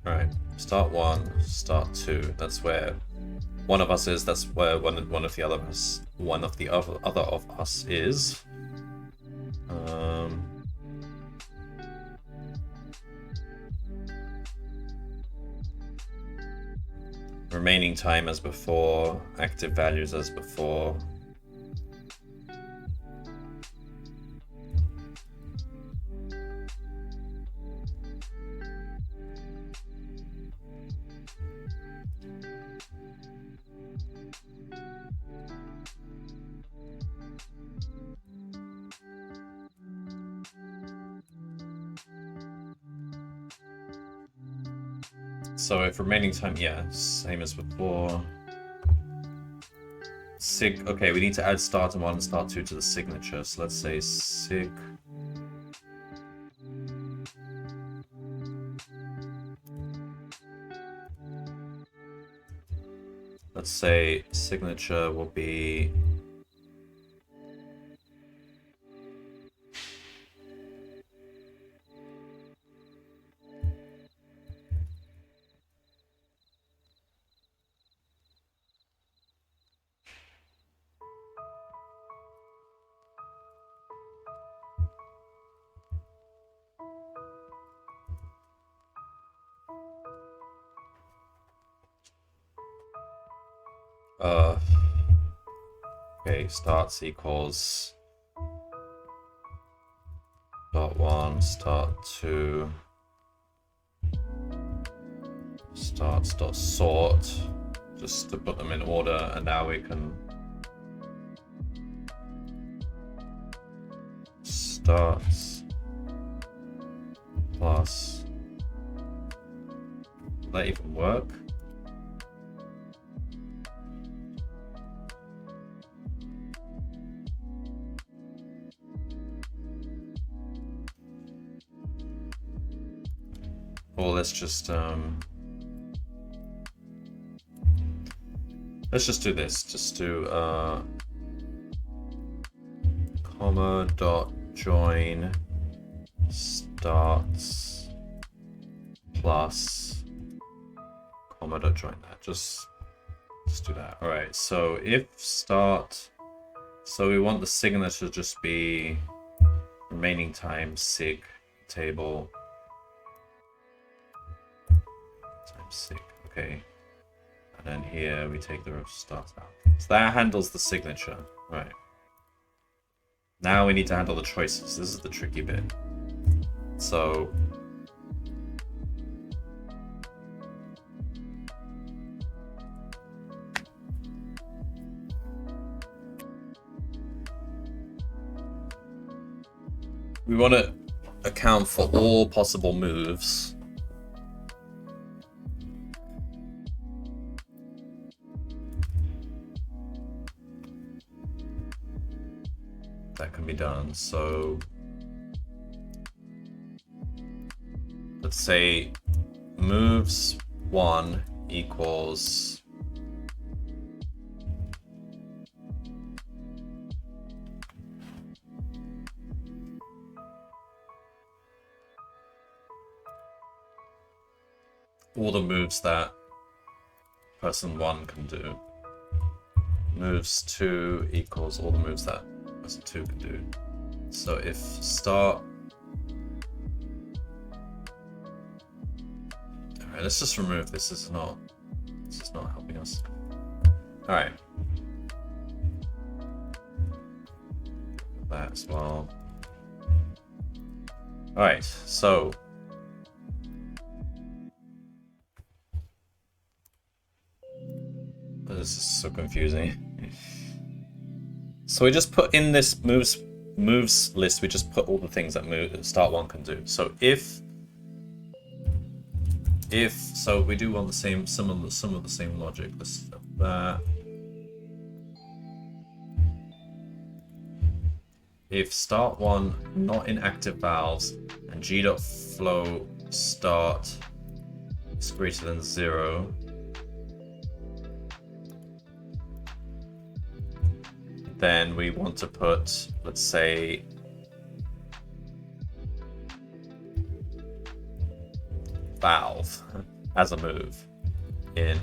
alright, start 1, start 2. That's where one of us is. That's where one of the other of us is. Remaining time as before, active values as before. So if remaining time, yeah, same as before. Sig, okay, we need to add start1 and start2 to the signature. So let's say sig. Let's say signature will be okay, starts equals start1, start2, starts.sort, just to put them in order, and now we can starts plus. Will that even work? Or let's just do this. Just do comma dot join starts plus comma dot join that. Just do that. All right. So if start, so we want the signature to just be remaining time sig table. Sig, okay, and then here we take the start out. So that handles the signature, right? Now we need to handle the choices. This is the tricky bit. So we want to account for all possible moves. That can be done. So let's say moves 1 equals all the moves that person 1 can do. Moves 2 equals all the moves that person 2 can do. So if start... Alright, let's just remove this. This is not helping us. Alright. That as well. Alright, so this is so confusing. So we just put in this moves list, we just put all the things that start 1 can do. So if so we do want the same some of the same logic. Let's stop that. If start 1 not in active valves and g.flow start is greater than 0, then we want to put, let's say, valve as a move in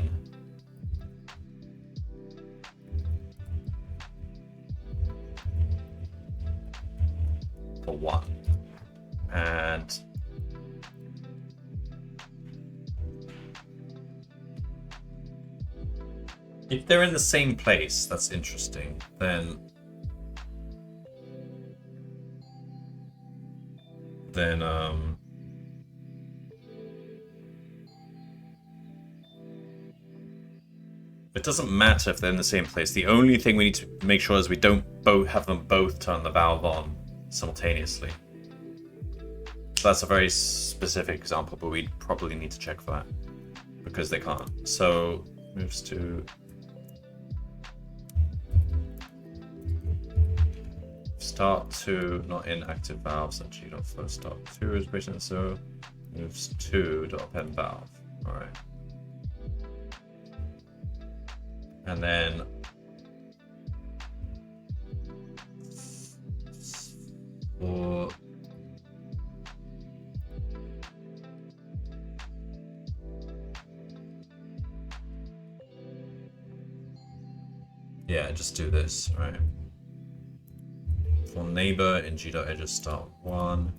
for 1. And If they're in the same place, that's interesting. Then it doesn't matter if they're in the same place. The only thing we need to make sure is we don't both have them both turn the valve on simultaneously. So that's a very specific example, but we probably need to check for that because they can't. So moves to start 2, not in active valves. Actually, not flow start 2 is greater than 0. Moves 2 dot append valve. All right. And then for yeah, just do this, right? For neighbor in g.edges start 1,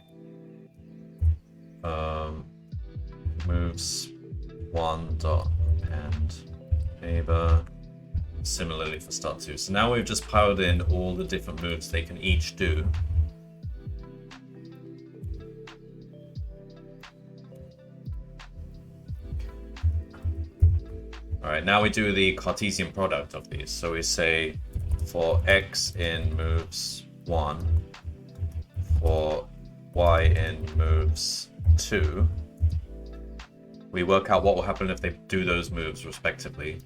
moves 1 dot append neighbor. Similarly for start 2. So now we've just piled in all the different moves they can each do. Alright, now we do the Cartesian product of these. So we say for x in moves 1, for y in moves 2, we work out what will happen if they do those moves respectively.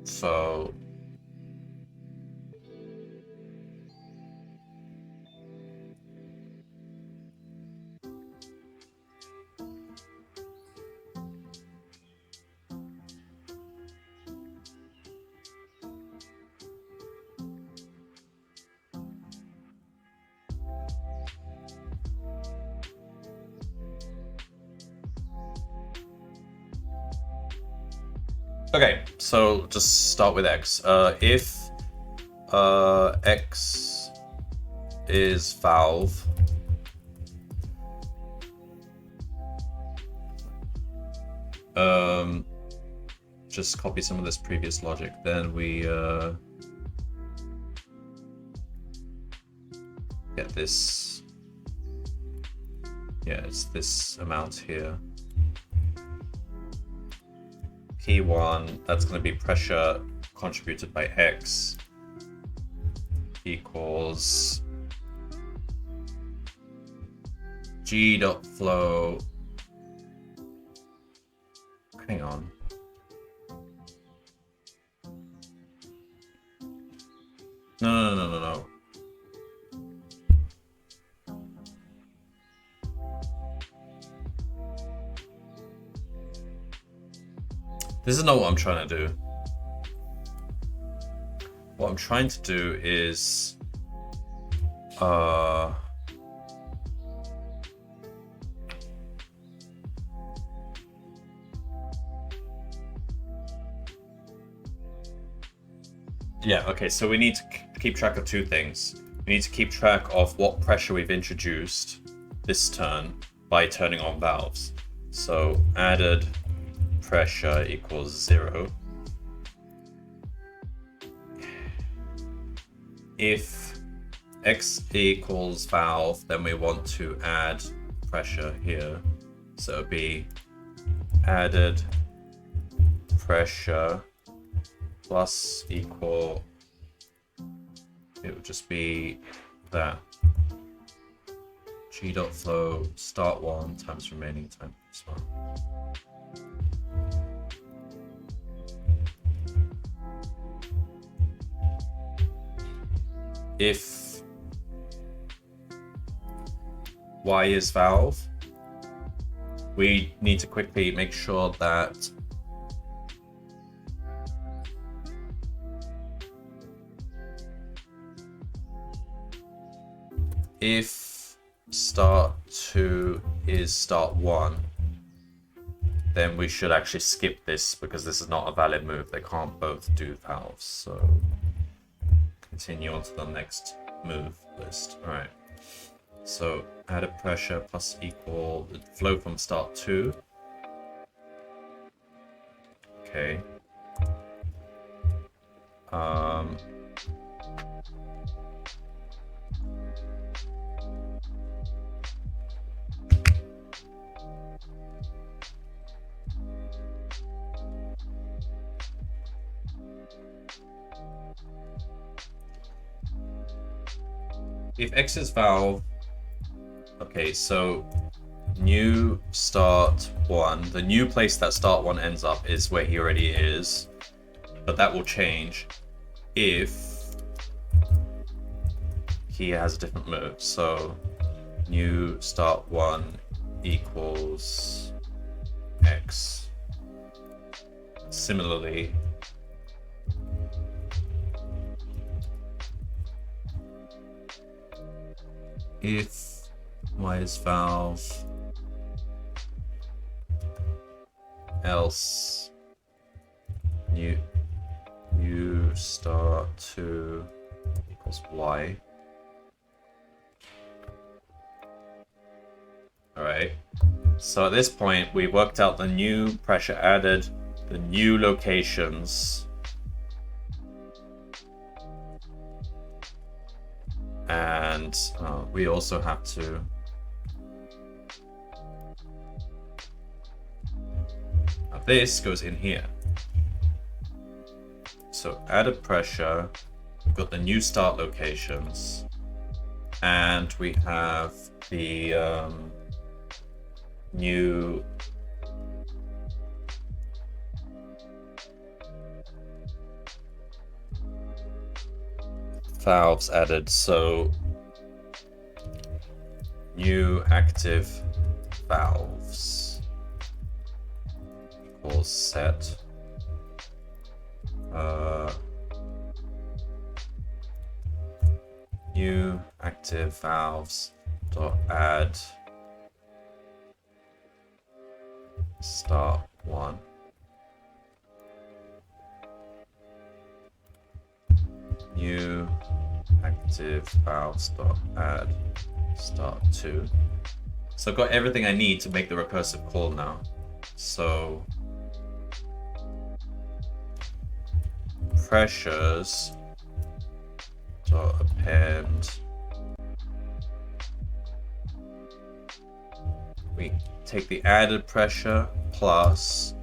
So okay, so just start with x. If x is valve, just copy some of this previous logic. Then we get this. Yeah, it's this amount here. P1, that's going to be pressure contributed by X equals G dot flow. Hang on. No. This is not what I'm trying to do. What I'm trying to do is yeah, okay, so we need to keep track of two things. We need to keep track of what pressure we've introduced this turn by turning on valves. So added pressure equals 0. If x equals valve, then we want to add pressure here. So it would be added pressure plus equal, it would just be that g dot flow start 1 times remaining time plus 1. If y is valve, we need to quickly make sure that if start 2 is start 1, then we should actually skip this because this is not a valid move. They can't both do valves. So continue on to the next move list. All right. So added pressure plus equal the flow from start 2. Okay. If X is valve, okay, so new start 1, the new place that start 1 ends up is where he already is, but that will change if he has a different move. So new start 1 equals X. Similarly, if Y is valve, else new start 2 equals Y. Alright, so at this point we worked out the new pressure added, the new locations, and we also have to this goes in here. So added pressure, we've got the new start locations, and we have the new valves added. So new active valves equals set new active valves dot add start 1. New active valves dot add start 2. So I've got everything I need to make the recursive call now. So pressures dot append, we take the added pressure plus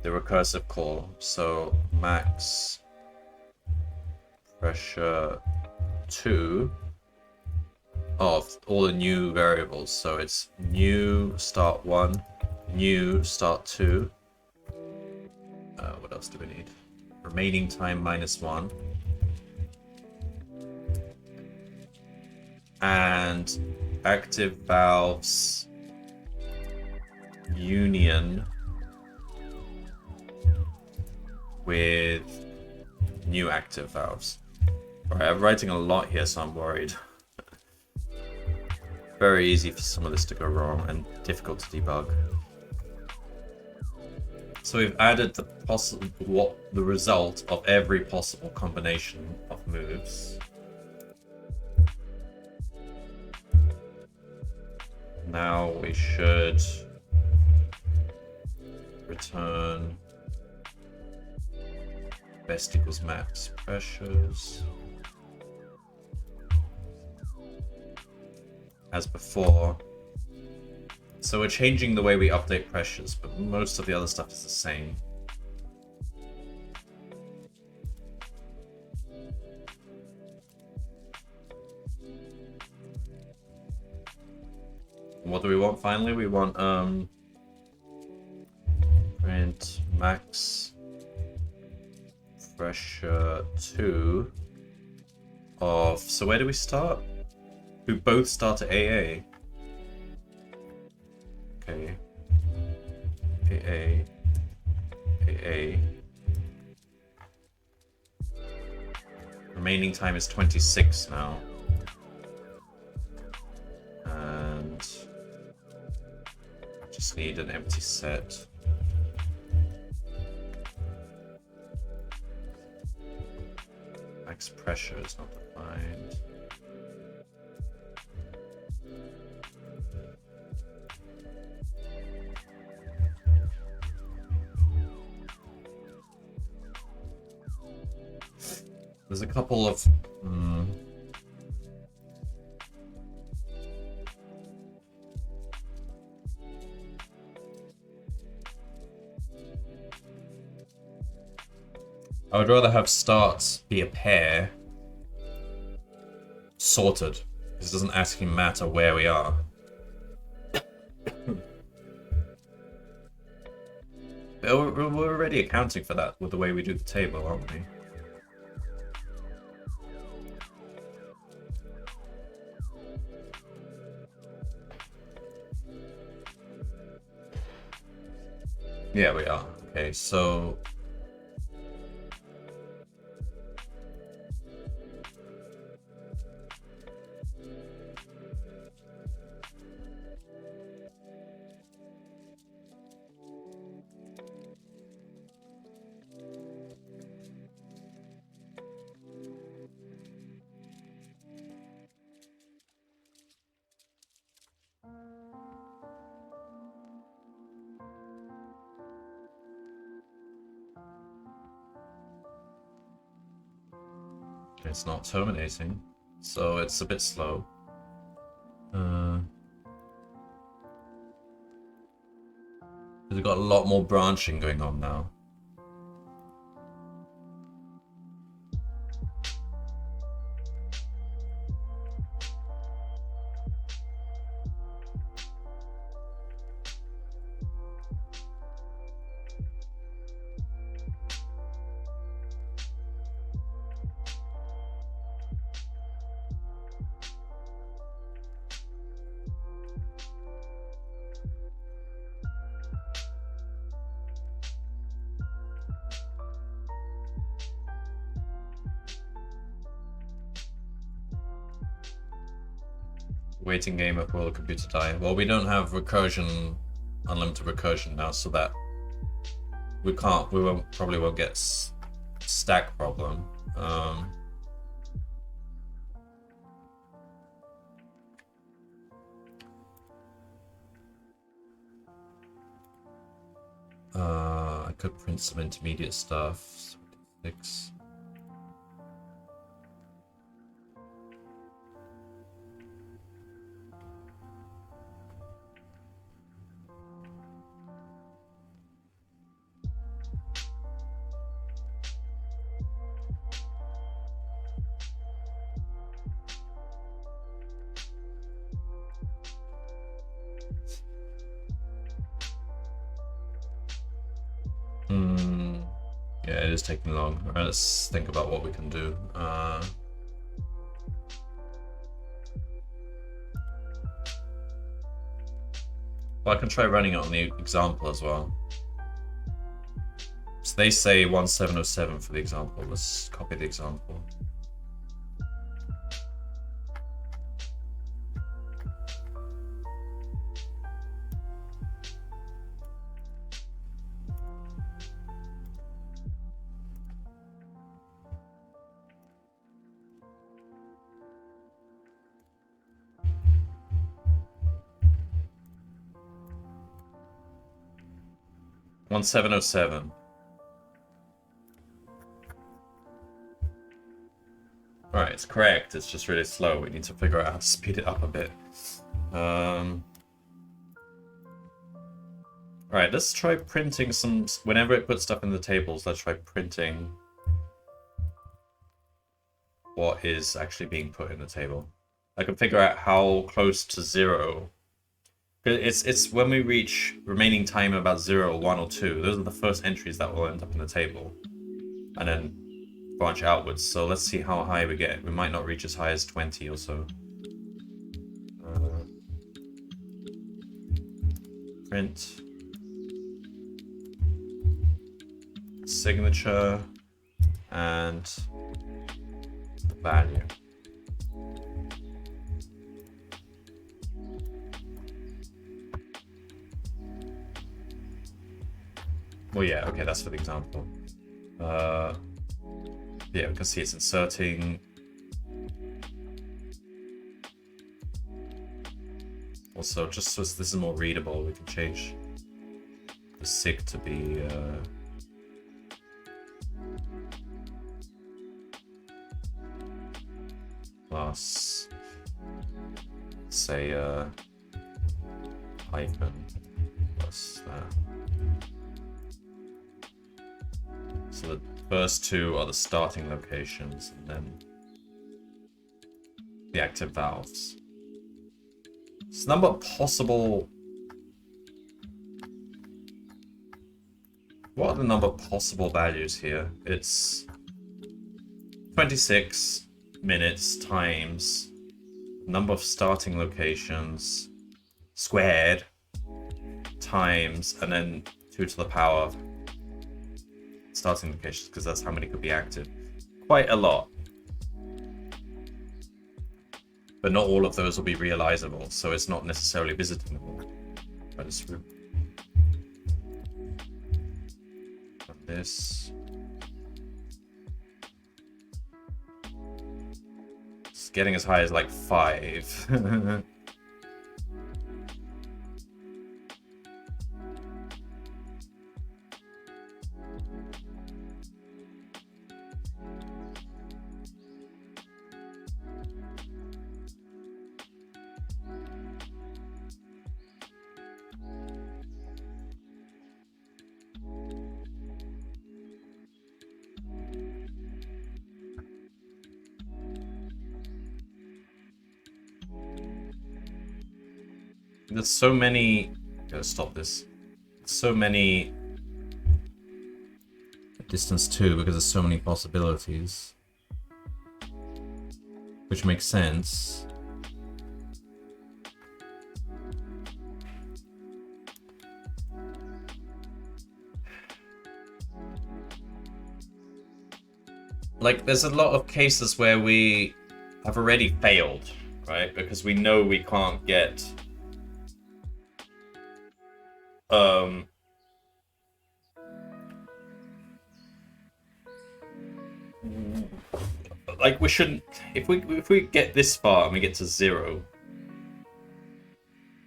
the recursive call. So max pressure 2 of all the new variables. So it's new start 1, new start 2. What else do we need? Remaining time -1. And active valves union with new active valves. Alright, I'm writing a lot here, so I'm worried. Very easy for some of this to go wrong and difficult to debug. So we've added the result of every possible combination of moves. Now we should return best equals max pressures as before. So we're changing the way we update pressures, but most of the other stuff is the same. What do we want finally? We want print max pressure 2 of, so where do we start? We both start at AA. Okay. AA. Remaining time is 26 now. And just need an empty set. Max pressure is not defined. There's a couple of... I would rather have starts be a pair sorted, because it doesn't actually matter where we are. We're already accounting for that with the way we do the table, aren't we? Yeah, we are. Okay, so... It's not terminating, so it's a bit slow. We've got a lot more branching going on now. Waiting game up, will the computer die? Well, we don't have recursion, unlimited recursion now, so that we probably won't get stack problem. I could print some intermediate stuff. 76. Yeah, it is taking long. Alright, let's think about what we can do. Well, I can try running it on the example as well. So they say 1707 for the example. Let's copy the example. One 707. Alright, it's correct. It's just really slow. We need to figure out how to speed it up a bit. Alright, let's try printing some... Whenever it puts stuff in the tables, let's try printing what is actually being put in the table. I can figure out how close to 0. It's when we reach remaining time about 0 or 1 or 2. Those are the first entries that will end up in the table. And then branch outwards. So let's see how high we get. We might not reach as high as 20 or so. Print. Signature. And the value. Well, yeah, okay, that's for the example. The Yeah, we can see it's inserting. Also, just so this is more readable, we can change the sig to be plus, say, hyphen plus that. So the first two are the starting locations, and then the active valves. So the number of possible... What are the number of possible values here? It's 26 minutes times number of starting locations squared times, and then 2 to the power of starting locations, because that's how many could be active. Quite a lot. But not all of those will be realizable, so it's not necessarily visiting them all. But it's this. It's getting as high as like 5. There's so many... Gotta stop this. So many... Distance 2, because there's so many possibilities. Which makes sense. Like, there's a lot of cases where we have already failed, right? Because we know we can't get... like, we shouldn't... If we get this far and we get to 0,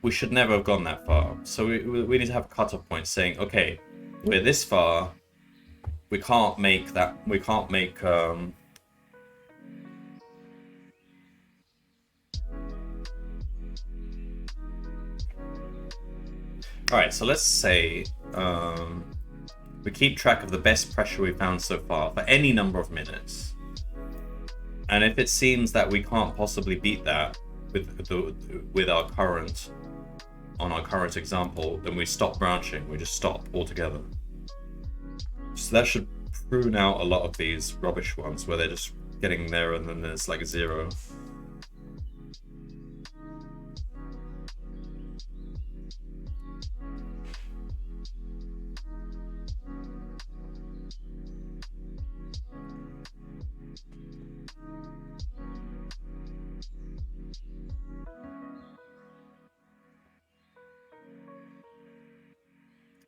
we should never have gone that far. So we need to have a cutoff point saying, okay, we're this far, we can't make that... We can't make... Alright, so let's say we keep track of the best pressure we've found so far for any number of minutes. And if it seems that we can't possibly beat that with our current, on our current example, then we stop branching, we just stop altogether. So that should prune out a lot of these rubbish ones where they're just getting there and then there's like 0.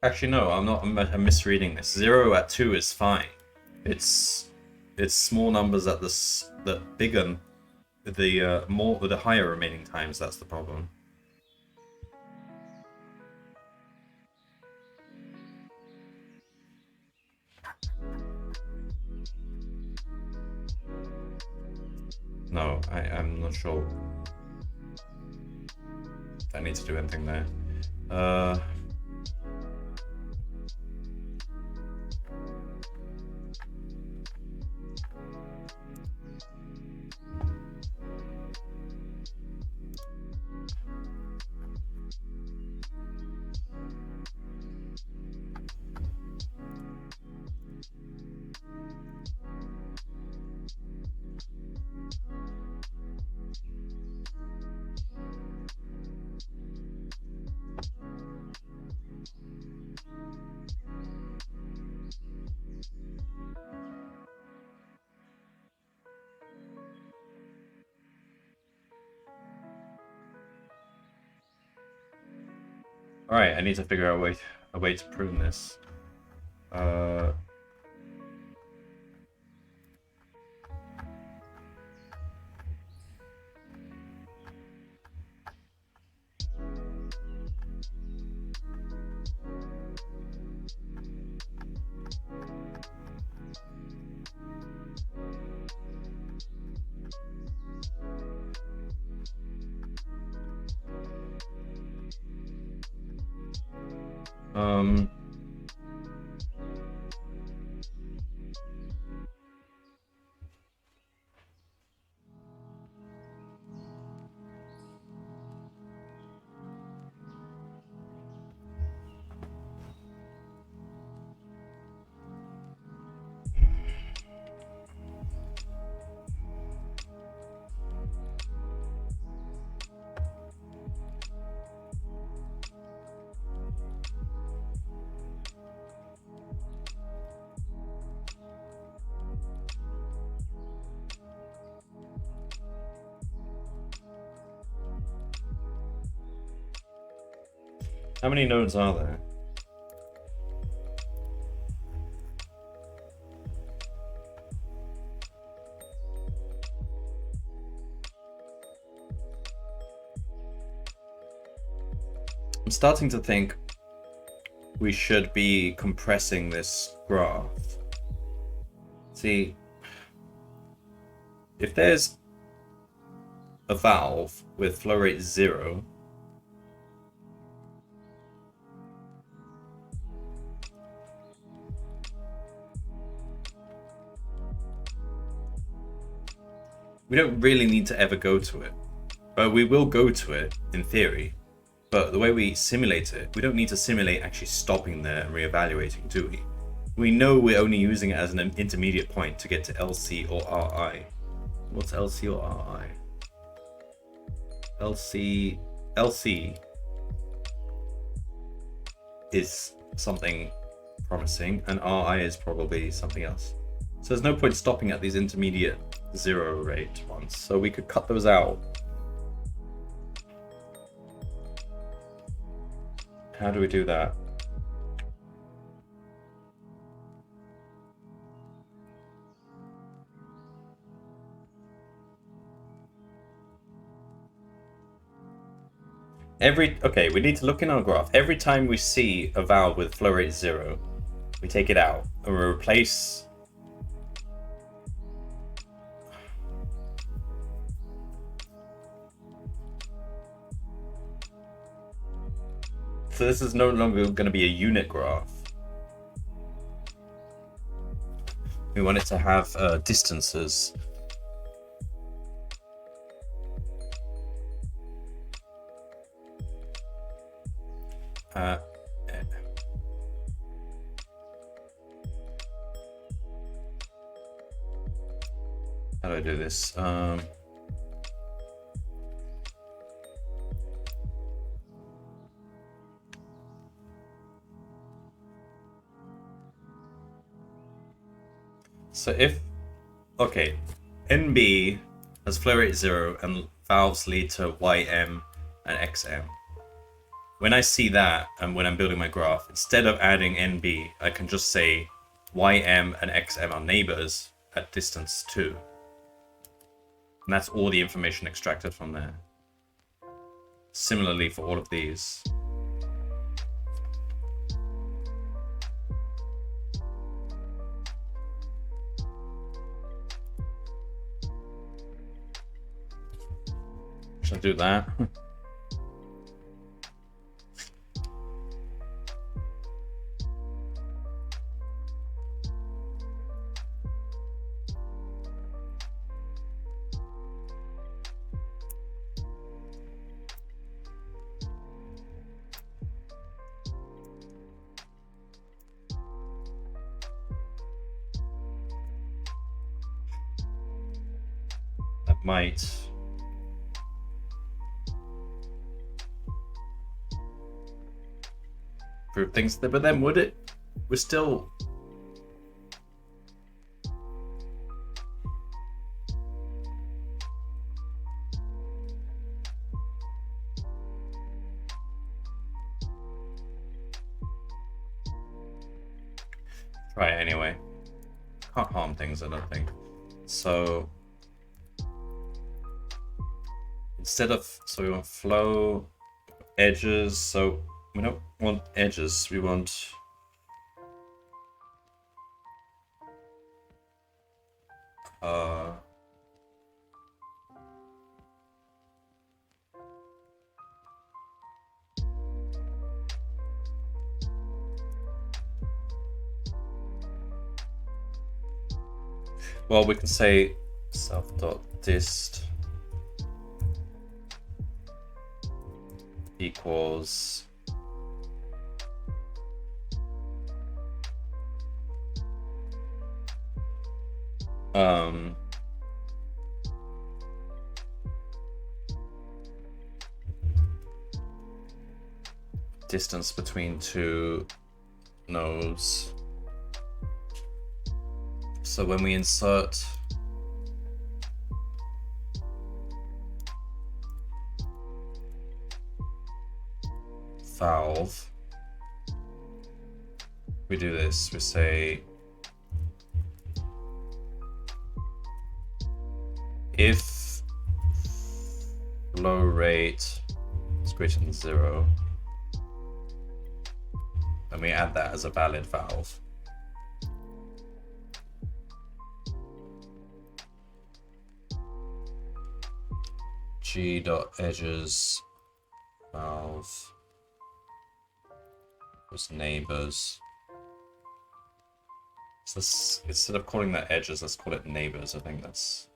Actually, no, I'm misreading this. 0 at 2 is fine. It's small numbers at the bigger, the higher remaining times. That's the problem. No, I'm not sure if I need to do anything there. Alright, I need to figure out a way to prune this. Um, how many nodes are there? I'm starting to think we should be compressing this graph. See, if there's a valve with flow rate 0, we don't really need to ever go to it. But we will go to it, in theory. But the way we simulate it, we don't need to simulate actually stopping there and reevaluating, do we? We know we're only using it as an intermediate point to get to LC or RI. What's LC or RI? LC is something promising, and RI is probably something else. So there's no point stopping at these intermediate 0 rate ones, so we could cut those out. How do we do that? Okay, we need to look in our graph. Every time we see a valve with flow rate 0, we take it out and we replace. So this is no longer going to be a unit graph. We want it to have distances. How do I do this? So if, okay, NB has flow rate 0 and valves lead to YM and XM. When I see that and when I'm building my graph, instead of adding NB, I can just say YM and XM are neighbors at distance 2. And that's all the information extracted from there. Similarly for all of these. Should I do that? That might. Prove things, but then would it? We're still. Try it anyway. Can't harm things, I don't think. So instead of, so we want flow edges, so we don't want edges, we want Well, we can say self.dist equals distance between two nodes. So when we insert valve, we do this. We say if flow rate is greater than 0, then we add that as a valid valve. G.edges valve was neighbors. So this, instead of calling that edges, let's call it neighbors. I think that's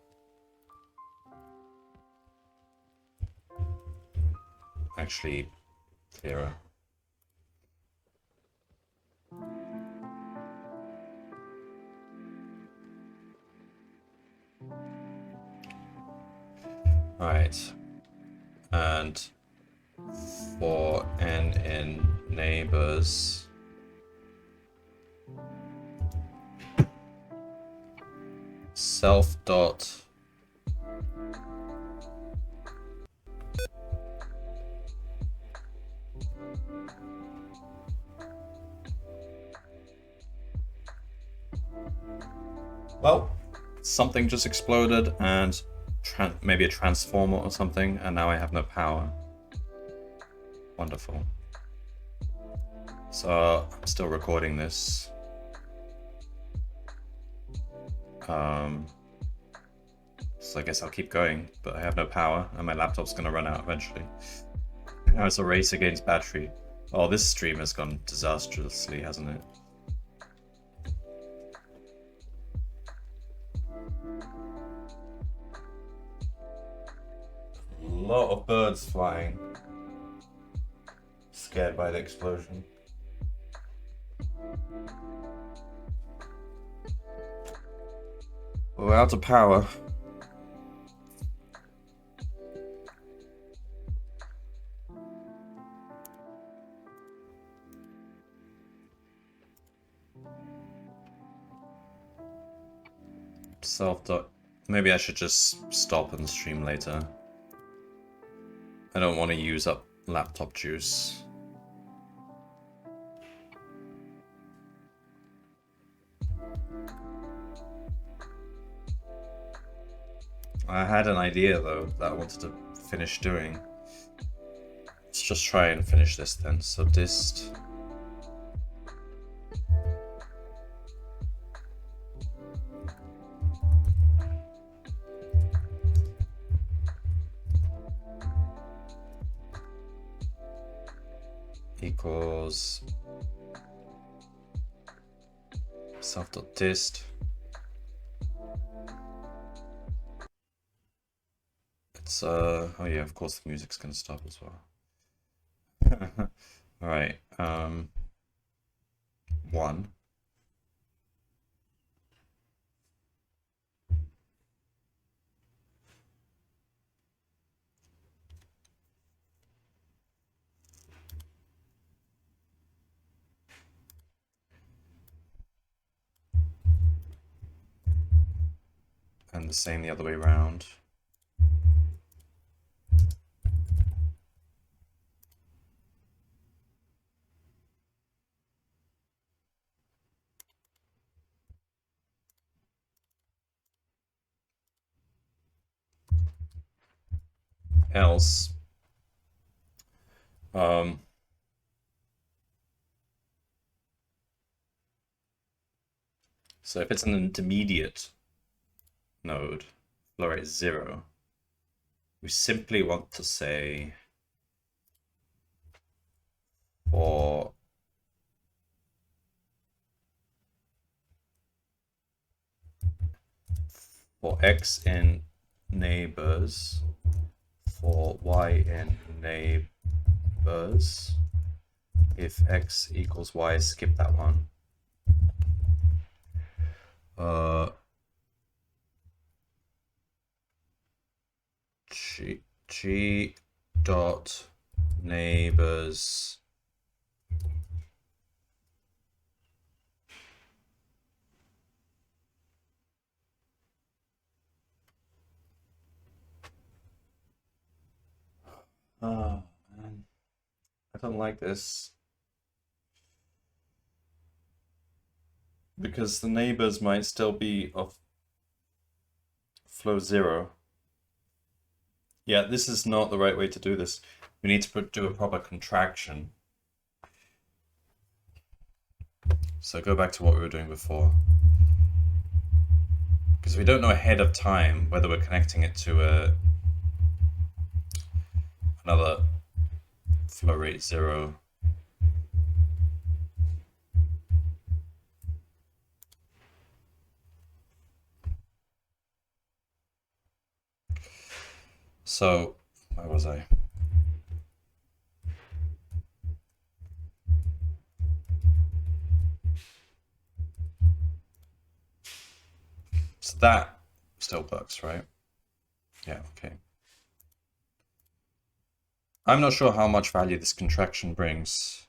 actually clearer. Alright, and for n in neighbors, self dot well, something just exploded and maybe a transformer or something, and now I have no power. Wonderful. So I'm still recording this. So I guess I'll keep going, but I have no power and my laptop's gonna run out eventually. Now it's a race against battery. Oh, this stream has gone disastrously, hasn't it? A lot of birds flying. Scared by the explosion. We're out of power. Maybe I should just stop and stream later. I don't want to use up laptop juice. I had an idea though that I wanted to finish doing. Let's just try and finish this then. So dist equals self.dist. It's oh yeah, of course the music's gonna stop as well. All right, 1. And the same the other way around. Else, so if it's an intermediate node, flow rate is 0, we simply want to say for for x in neighbors, for y in neighbors, if x equals y, skip that one. G dot neighbors oh man, I don't like this because the neighbors might still be of flow 0. Yeah, this is not the right way to do this. We need to do a proper contraction. So go back to what we were doing before. Because we don't know ahead of time whether we're connecting it to another flow rate 0. So, where was I? So that still works, right? Yeah, okay. I'm not sure how much value this contraction brings.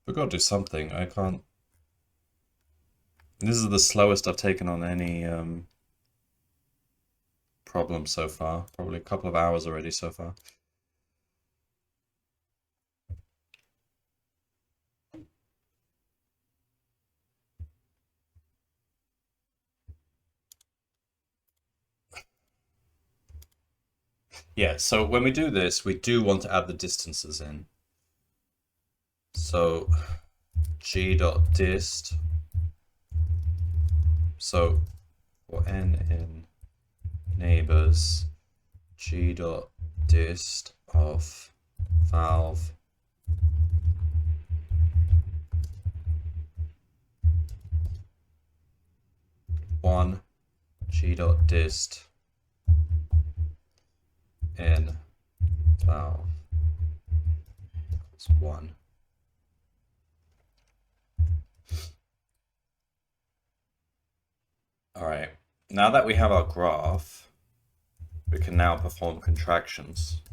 We've got to do something. I can't... This is the slowest I've taken on any problem so far. Probably a couple of hours already so far. Yeah, so when we do this, we do want to add the distances in. So g.dist. So for n in neighbors, g.dist of valve one, g.dist in valve equals 1. All right, now that we have our graph, we can now perform contractions.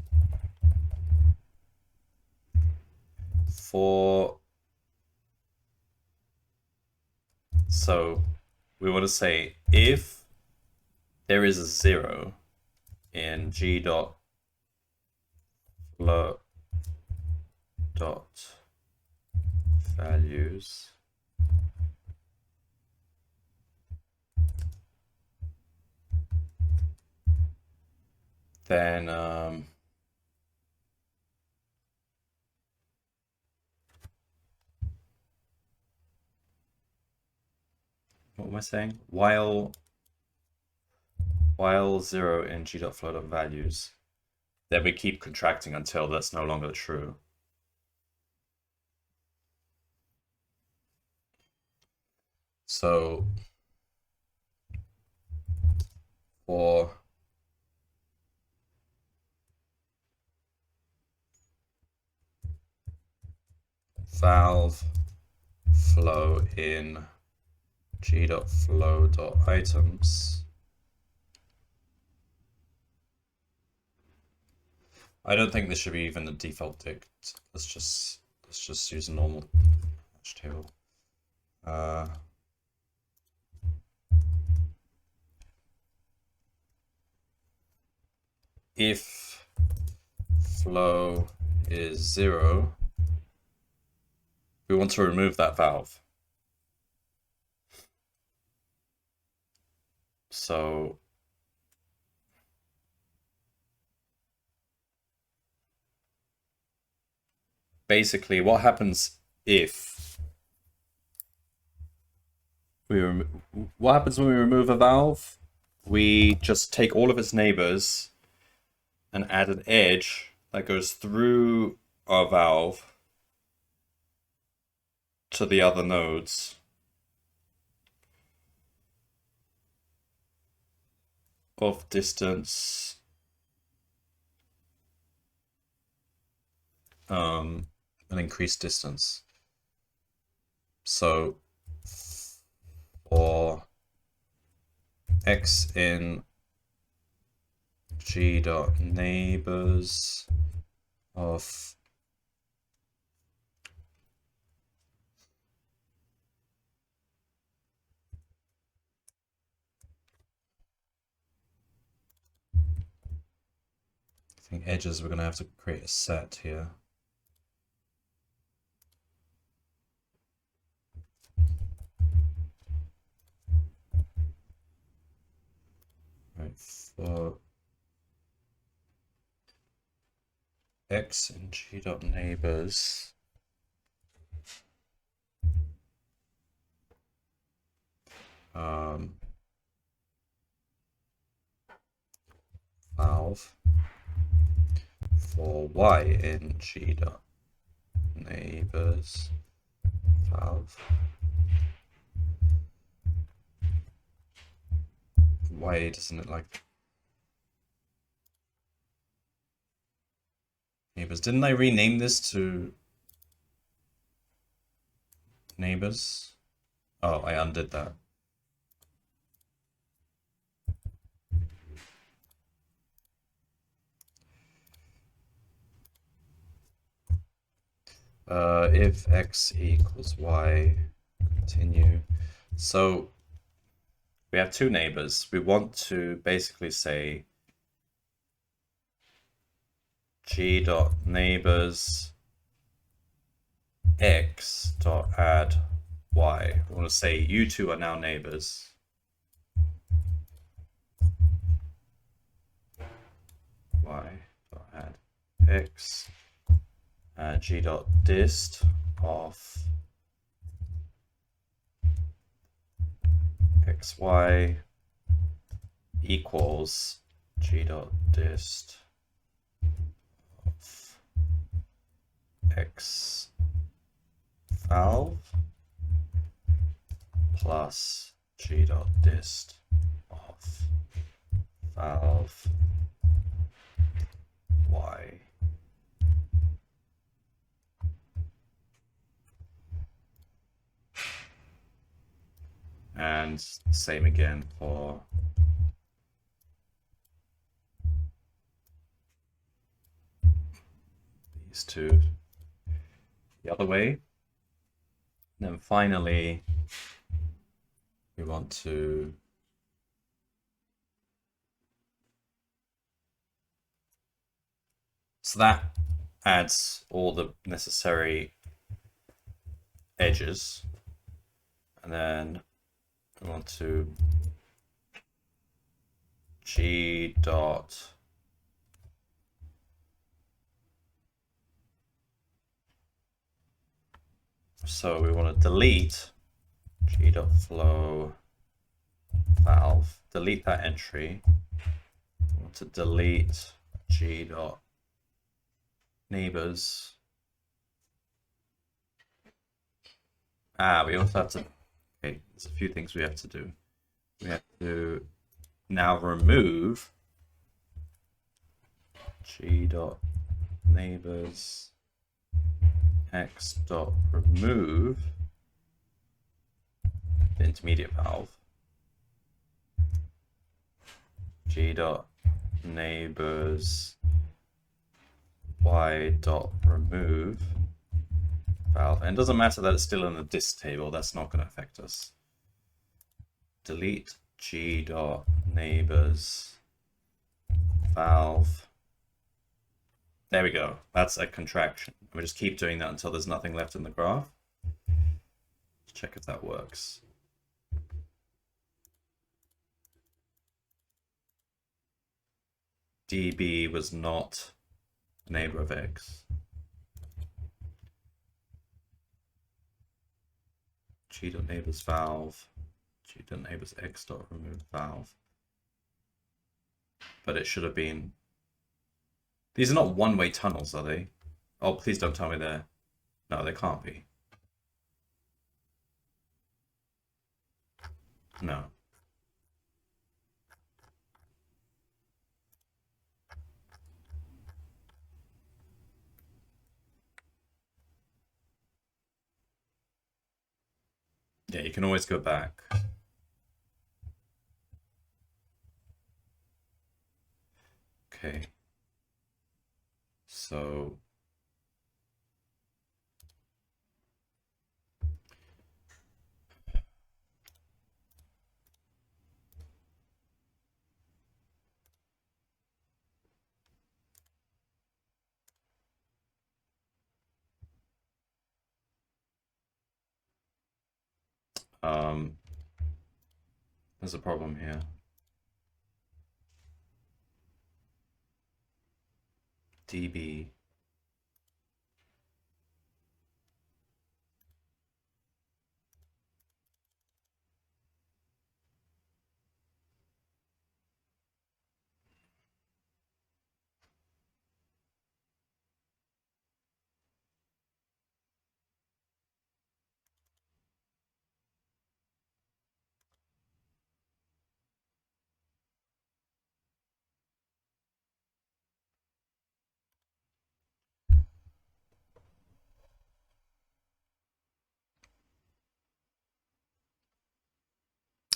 So we want to say if there is a 0 in g dot flow dot values, then what am I saying? While 0 in g.flow.values, then we keep contracting until that's no longer true. So for valve flow in g.flow.items, I don't think this should be even the default dict. Let's just use a normal hash table. If flow is 0, we want to remove that valve. So basically what happens if what happens when we remove a valve? We just take all of its neighbors and add an edge that goes through our valve to the other nodes. of distance an increased distance. So for x in g dot neighbors of I think edges, we're going to have to create a set here. Right, for x in g dot neighbors valve for y in g dot neighbors valve. Why doesn't it like neighbors? Didn't I rename this to neighbors? Oh, I undid that. If x equals y, continue. So we have two neighbors. We want to basically say g dot neighbors x dot add y. We want to say you two are now neighbors. Y dot add x g dot dist of xy equals g dot dist of x valve plus g dot dist of valve y. And same again for these two the other way. And then finally, we want to so that adds all the necessary edges, and then we want to g dot so we want to delete g dot flow valve, delete that entry. We want to delete g dot neighbors. We also have to, okay, there's a few things we have to do. We have to now remove g dot neighbors x dot remove the intermediate valve, g dot neighbors y dot remove valve. And it doesn't matter that it's still in the dist table, that's not going to affect us. Delete g dot neighbors valve. There we go. That's a contraction. We just keep doing that until there's nothing left in the graph. Let's check if that works. dB was not a neighbor of x. G dot neighbors valve, g dot neighbors x dot remove valve. But it should have been. These are not one-way tunnels, are they? Oh, please don't tell me they're. No, they can't be. No. Yeah, you can always go back. Okay. So there's a problem here. DB.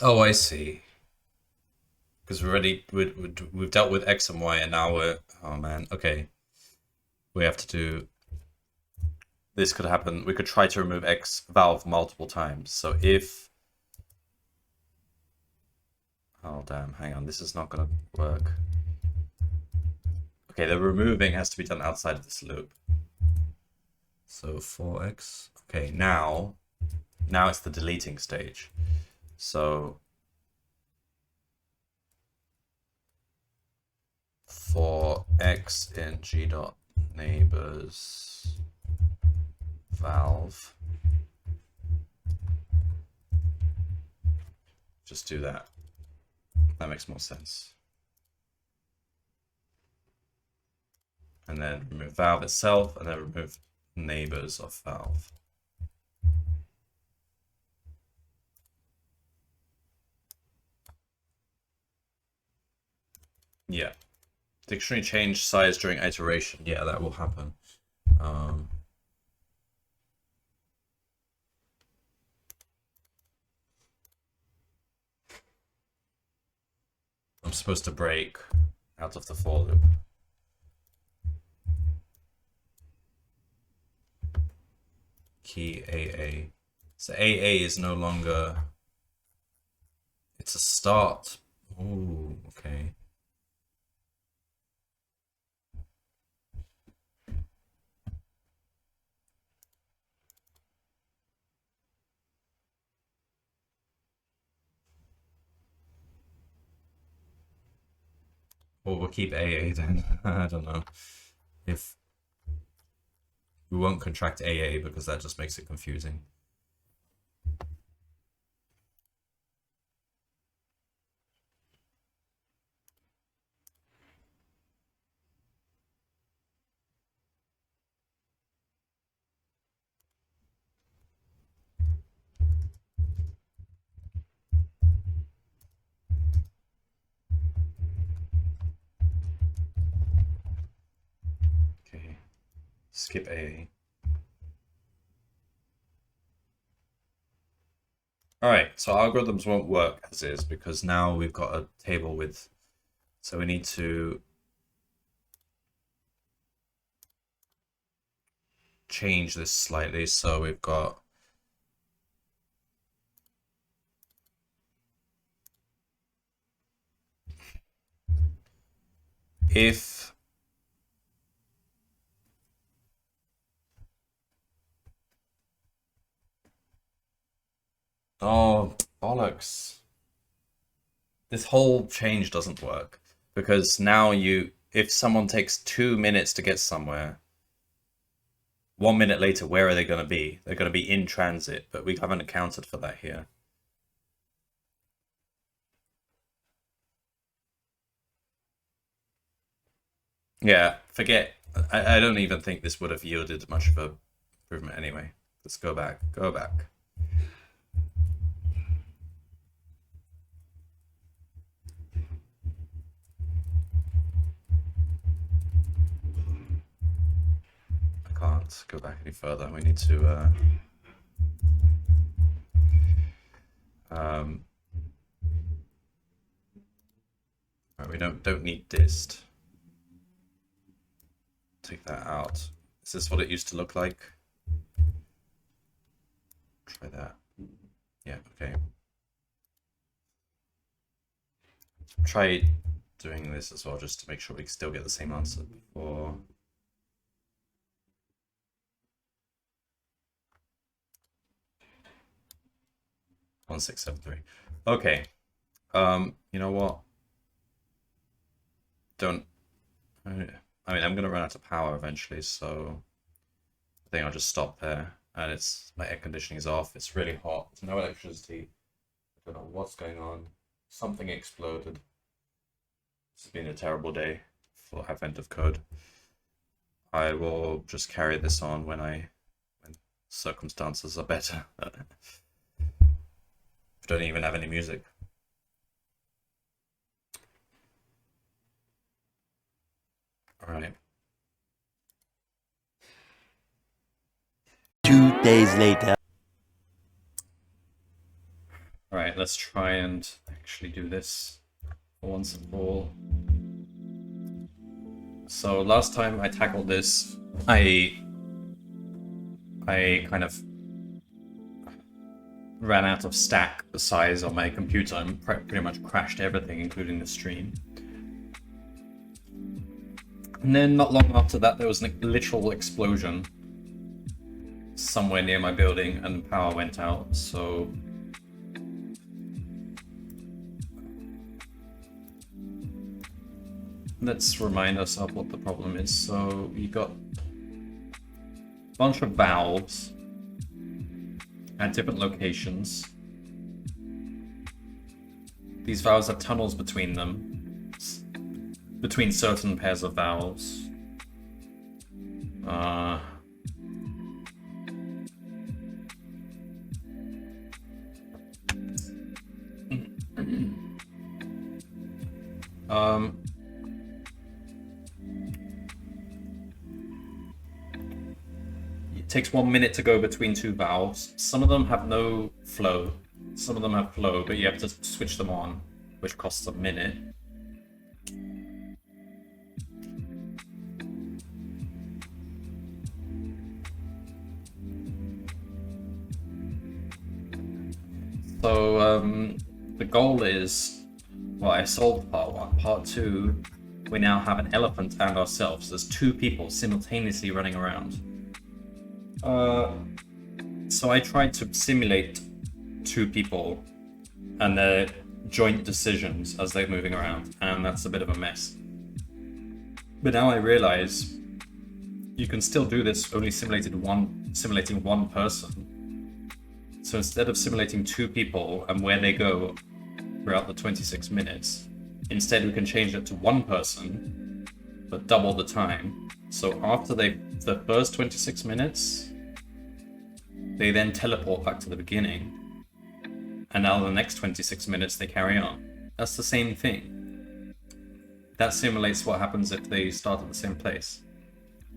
Oh, I see. Because we've dealt with X and Y, and now we're, oh man, okay. We have to do, this could happen. We could try to remove X valve multiple times. So if, oh damn, hang on, this is not gonna work. Okay, the removing has to be done outside of this loop. So 4X. Okay, now it's the deleting stage. So for X in G dot neighbors valve, just do that. That makes more sense. And then remove valve itself, and then remove neighbors of valve. Yeah. Dictionary change size during iteration. Yeah, that will happen. I'm supposed to break out of the for loop. Key AA. So AA is no longer, it's a start. Oh, okay. Or we'll keep AA then. I don't know. If we won't contract AA because that just makes it confusing. Okay. Skip AA. Alright, so algorithms won't work as is because now we've got a table with, so we need to change this slightly. So we've got if oh bollocks, this whole change doesn't work because now if someone takes 2 minutes to get somewhere, 1 minute later, where are they going to be? They're going to be in transit, but we haven't accounted for that here. Yeah, forget. I don't even think this would have yielded much of a improvement anyway. Let's go back. Go back. I can't go back any further. We need to Right, we don't need dist. Take that out. Is this what it used to look like? Try that. Yeah, okay. Try doing this as well, just to make sure we still get the same answer before. One, 6, 7, 3. Okay. You know what? I mean, I'm gonna run out of power eventually, so I think I'll just stop there. And it's my air conditioning is off. It's really hot. There's no electricity. I don't know what's going on. Something exploded. It's been a terrible day for Advent of Code. I will just carry this on when circumstances are better. I don't even have any music. All right. 2 days later. All right, let's try and actually do this for once and for all. So last time I tackled this, I kind of ran out of stack size on my computer and pretty much crashed everything, including the stream. And then not long after that, there was a literal explosion somewhere near my building and power went out, so let's remind ourselves what the problem is. So you got a bunch of valves at different locations. These valves have tunnels between them, between certain pairs of valves. It takes 1 minute to go between two valves. Some of them have no flow. Some of them have flow, but you have to switch them on, which costs a minute. So the goal is, well, I solved part 1. Part 2, we now have an elephant and ourselves. There's 2 people simultaneously running around. So I tried to simulate 2 people and their joint decisions as they're moving around, and that's a bit of a mess. But now I realize you can still do this only simulating one person. So instead of simulating 2 people and where they go throughout the 26 minutes, instead we can change it to 1 person, but double the time. So after the first 26 minutes, they then teleport back to the beginning. And now the next 26 minutes they carry on. That's the same thing. That simulates what happens if they start at the same place.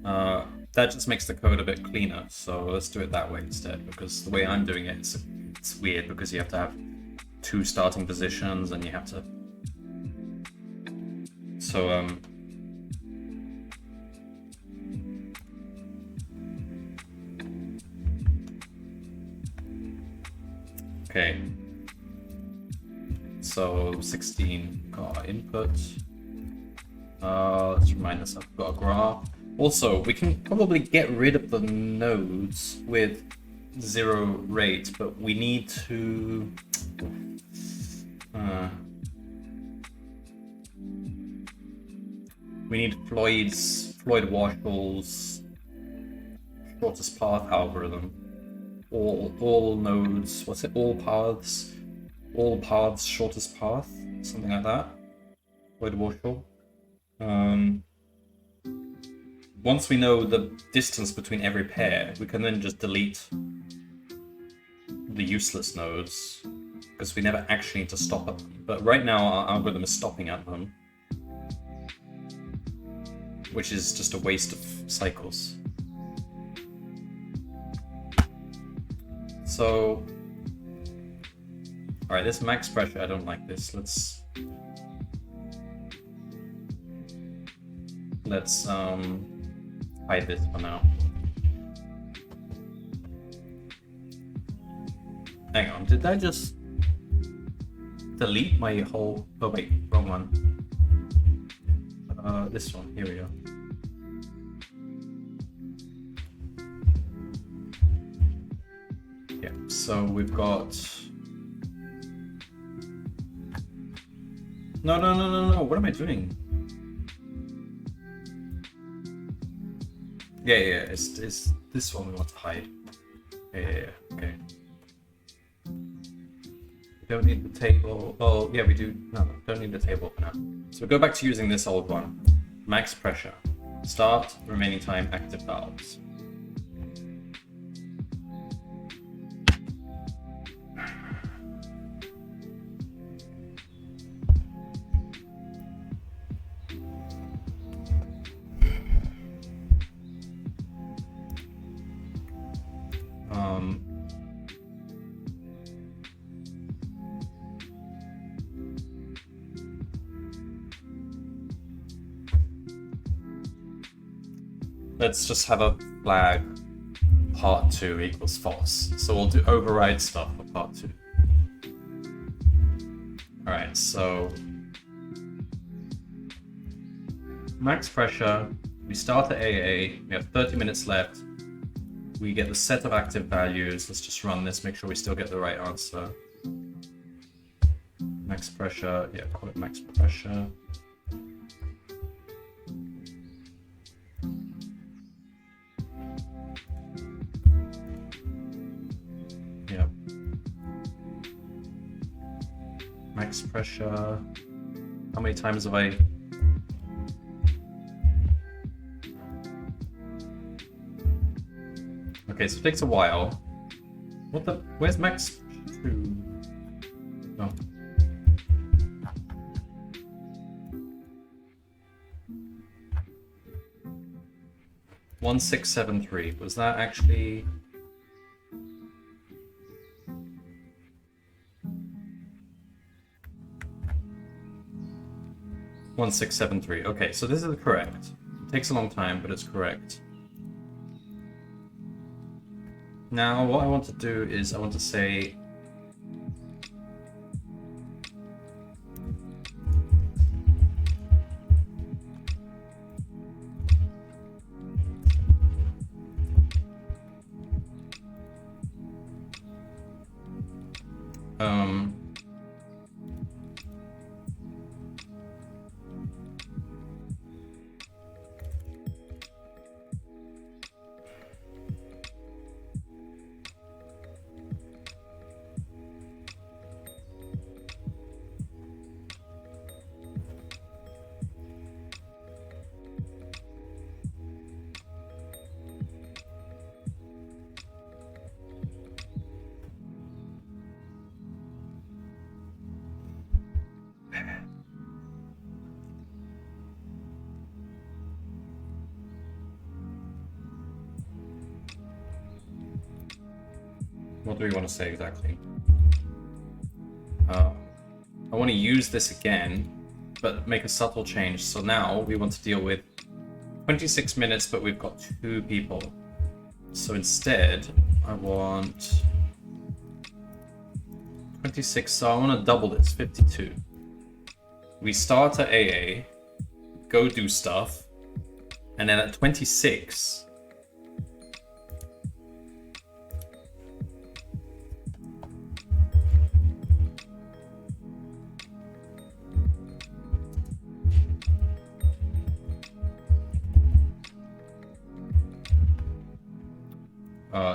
That just makes the code a bit cleaner, so let's do it that way instead, because the way I'm doing it, it's weird because you have to have 2 starting positions and you have to... So, okay. So 16 got our input. Let's remind ourselves we've got a graph. Also, we can probably get rid of the nodes with 0 rate, but we need to we need Floyd-Warshall's shortest path algorithm. All nodes, what's it? All paths shortest path, something like that. Floyd-Warshall. Once we know the distance between every pair, we can then just delete the useless nodes, because we never actually need to stop at them. But right now our algorithm is stopping at them, which is just a waste of cycles. So Alright, this max pressure, I don't like this. Let's hide this for now. Hang on, did I just delete my whole... Oh wait, wrong one. This one, here we go. Yeah, so we've got... No, what am I doing? Yeah, it's this one we want to hide. Yeah, okay. We don't need the table. Oh, yeah, we do. No, don't need the table for now. So we go back to using this old one. Max pressure. Start, remaining time, active valves. Let's just have a flag part 2 equals false. So we'll do override stuff for part 2. Alright, so max pressure, we start at AA, we have 30 minutes left, we get the set of active values. Let's just run this, make sure we still get the right answer. Max pressure, yeah, call it max pressure. Yeah. Max pressure. How many times have I... Okay, so it takes a while. What the... Where's max 2? Oh. One 673. Was that actually... One 673. Okay, so this is correct. It takes a long time, but it's correct. Now, what I want to do is I want to say... What do we want to say exactly? I want to use this again, but make a subtle change. So now we want to deal with 26 minutes, but we've got 2 people. So instead, I want 26, so I want to double this, 52. We start at AA, go do stuff, and then at 26,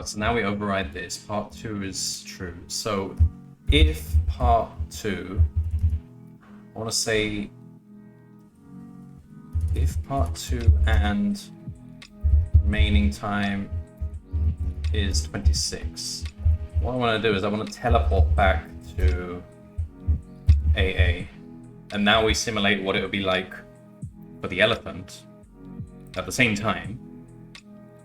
so now we override this. Part 2 is true. So if part 2, I want to say if part 2 and remaining time is 26, what I want to do is I want to teleport back to AA. And now we simulate what it would be like for the elephant at the same time.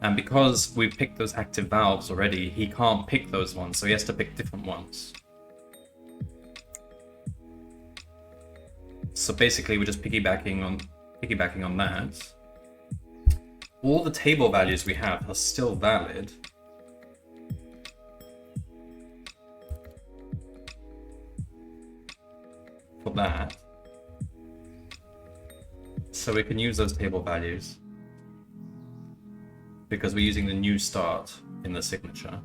And because we've picked those active valves already, he can't pick those ones, so he has to pick different ones. So basically we're just piggybacking on that. All the table values we have are still valid. For that. So we can use those table values because we're using the new start in the signature.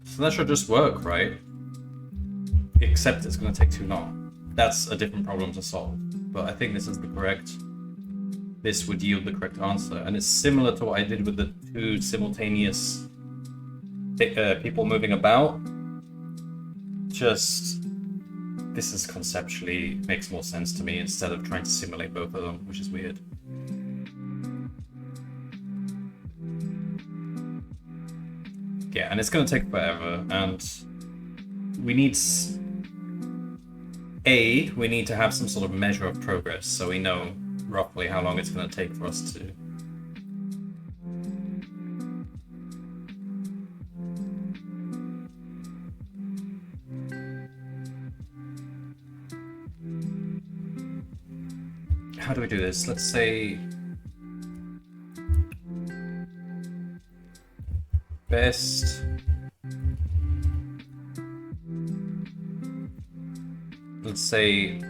So that should just work, right? Except it's going to take too long. That's a different problem to solve. But I think this is the correct... This would yield the correct answer. And it's similar to what I did with the two simultaneous people moving about. Just... This is conceptually makes more sense to me instead of trying to simulate both of them, which is weird. Yeah, and it's going to take forever, and we need to have some sort of measure of progress, so we know roughly how long it's going to take for us to... How do we do this? Let's say... Best... Let's say...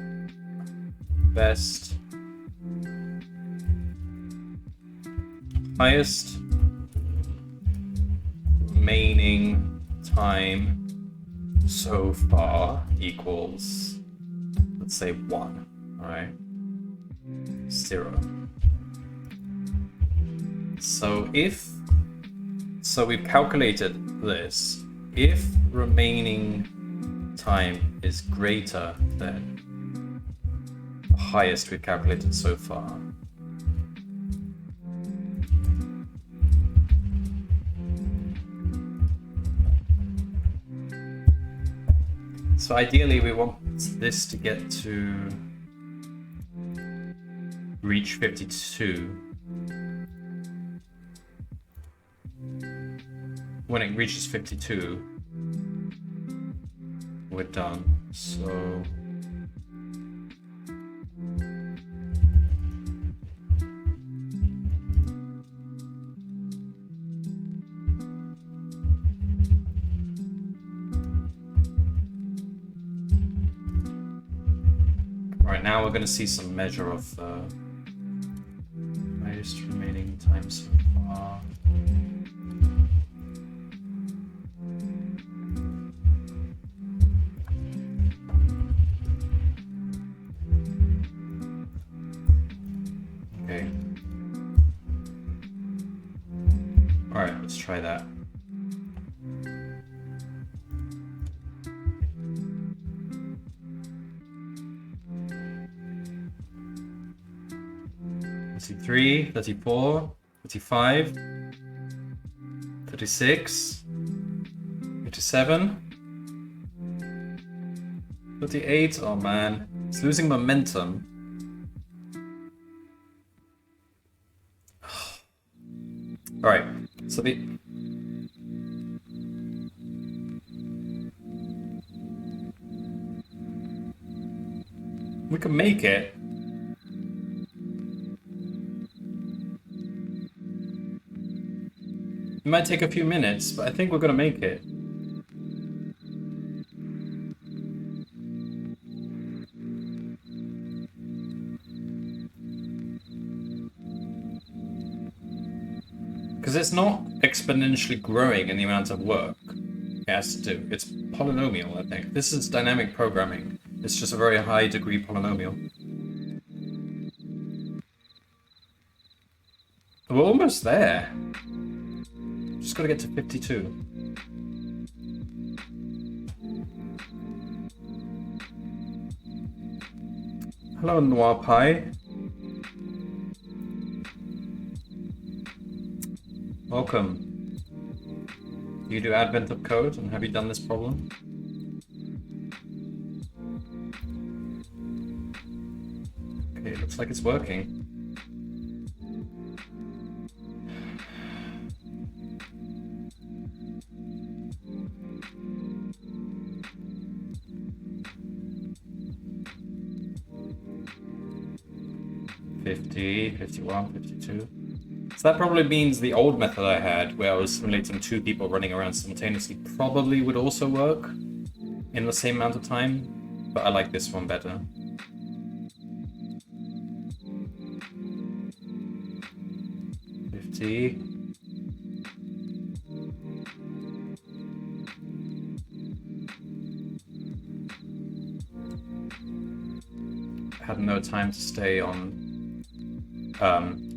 Best... Highest... Remaining time so far equals... Let's say 1, alright? 0. So we've calculated this. If remaining time is greater than the highest we've calculated so far, so ideally we want this to get to reach 52. When it reaches 52, we're done. So right now we're going to see some measure of highest remaining time so far. Okay. Alright, let's try that. 33, 34, 35, 36, 37, 38. Oh man, it's losing momentum. All right, so we can make it. It might take a few minutes, but I think we're gonna make it. Because it's not exponentially growing in the amount of work it has to do. It's polynomial, I think. This is dynamic programming. It's just a very high degree polynomial. We're almost there. Just gotta get to 52. Hello, Noir Pie. Welcome. You do Advent of Code, and have you done this problem? Okay, looks like it's working. 50, 51, 52. So that probably means the old method I had, where I was simulating 2 people running around simultaneously, probably would also work in the same amount of time, but I like this one better. Had no time to stay on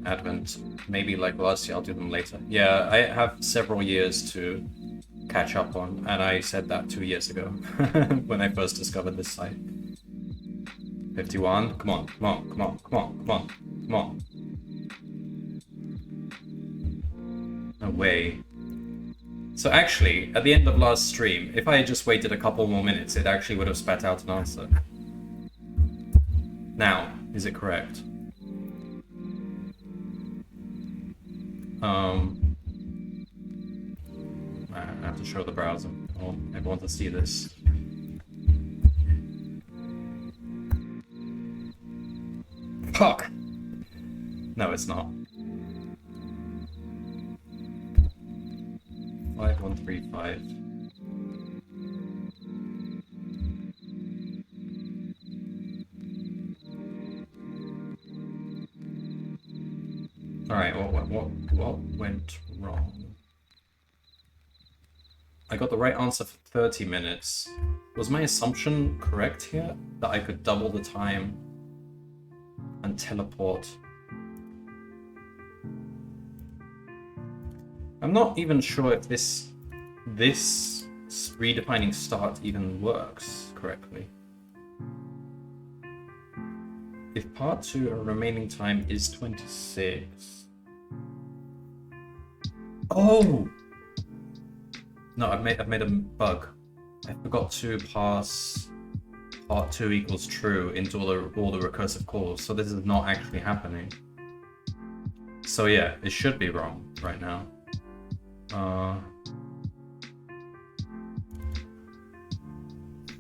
Advent. Maybe like last year, I'll do them later. Yeah, I have several years to catch up on, and I said that 2 years ago when I first discovered this site. 51. Come on, come on, come on, come on, come on, come on. No way. So actually, at the end of last stream, if I had just waited a couple more minutes, it actually would have spat out an answer. Now, is it correct? I have to show the browser. I want everyone to see this. Fuck! No, it's not. 5135. Alright, what went wrong? I got the right answer for 30 minutes. Was my assumption correct here? That I could double the time and teleport? I'm not even sure if this redefining start even works correctly. If part 2 remaining time is 26. Oh! No, I've made a bug. I forgot to pass part 2 equals true into all the recursive calls, so this is not actually happening. So yeah, it should be wrong right now.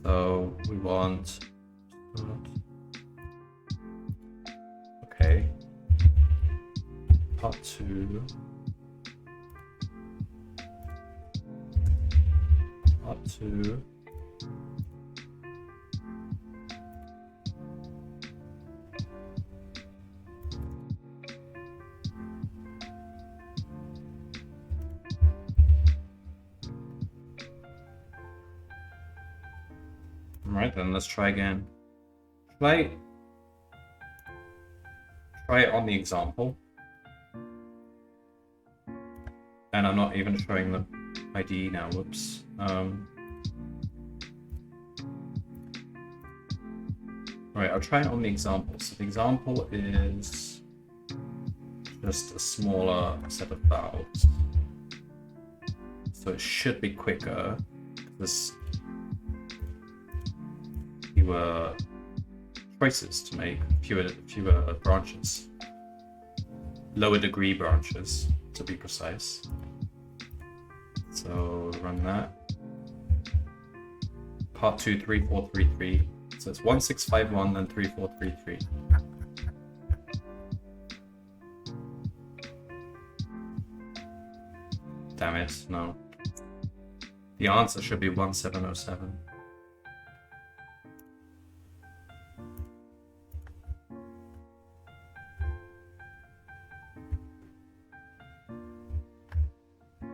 So we want... Okay. Part 2. Part 2. Alright then, let's try again. Should I try it on the example? And I'm not even showing the ID now, whoops. Alright, I'll try it on the example. So the example is just a smaller set of valves. So it should be quicker. There's fewer choices to make, fewer branches. Lower degree branches, to be precise. So run that. Part 2, 3433. So it's 1651, then 3433. Damn it, no. The answer should be 1707.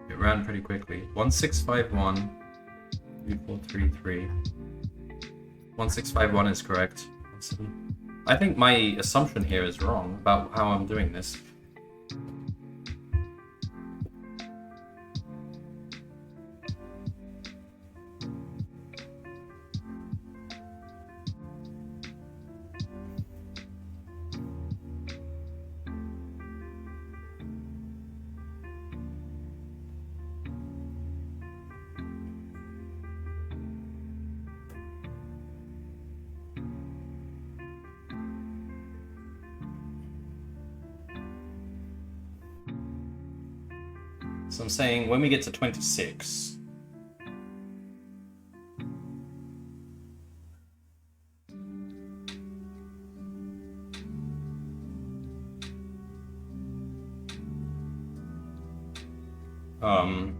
It ran pretty quickly. 1651, 3433. 1651 is correct. I think my assumption here is wrong about how I'm doing this. So I'm saying when we get to 26, I'm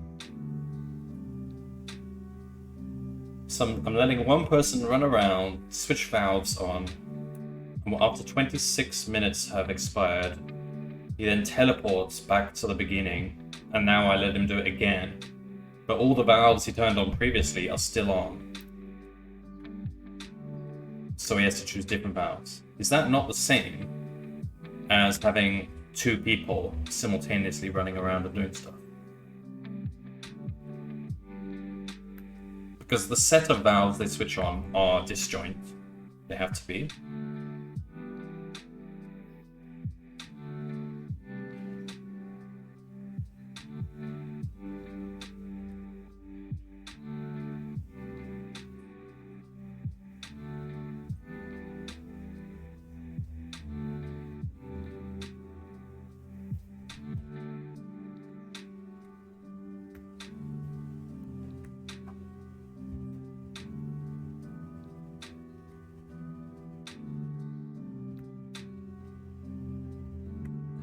letting one person run around, switch valves on, and after 26 minutes have expired, he then teleports back to the beginning, and now I let him do it again. But all the valves he turned on previously are still on. So he has to choose different valves. Is that not the same as having two people simultaneously running around and doing stuff? Because the set of valves they switch on are disjoint. They have to be.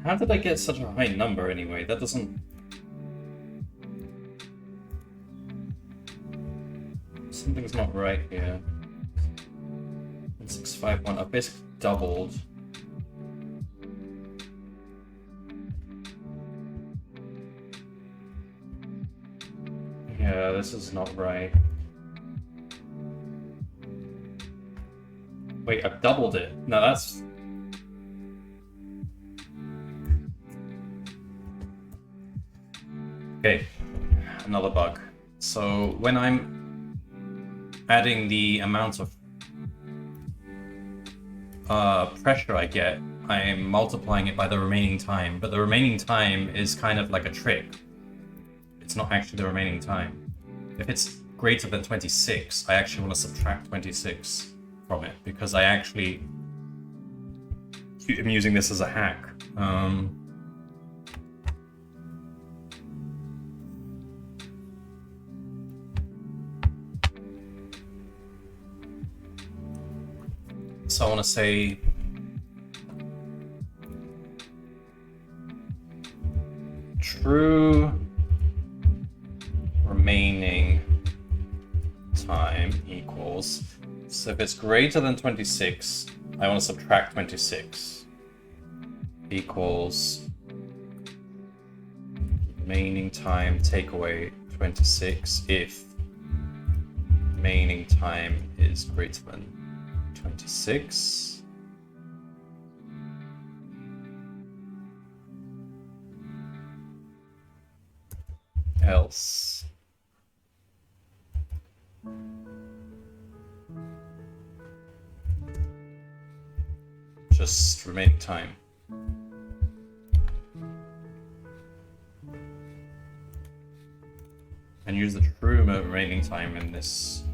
How did I get such a high number anyway? That doesn't... Something's not right here. 651. I've basically doubled. Yeah, this is not right. Wait, I've doubled it. No, that's... Okay, another bug. So when I'm adding the amount of pressure I get, I'm multiplying it by the remaining time, but the remaining time is kind of like a trick. It's not actually the remaining time. If it's greater than 26, I actually want to subtract 26 from it, because I actually am using this as a hack. So I want to say true remaining time equals, so if it's greater than 26, I want to subtract 26, equals remaining time take away 26 if remaining time is greater than 26. Else just remaining time. And use the true remaining time in this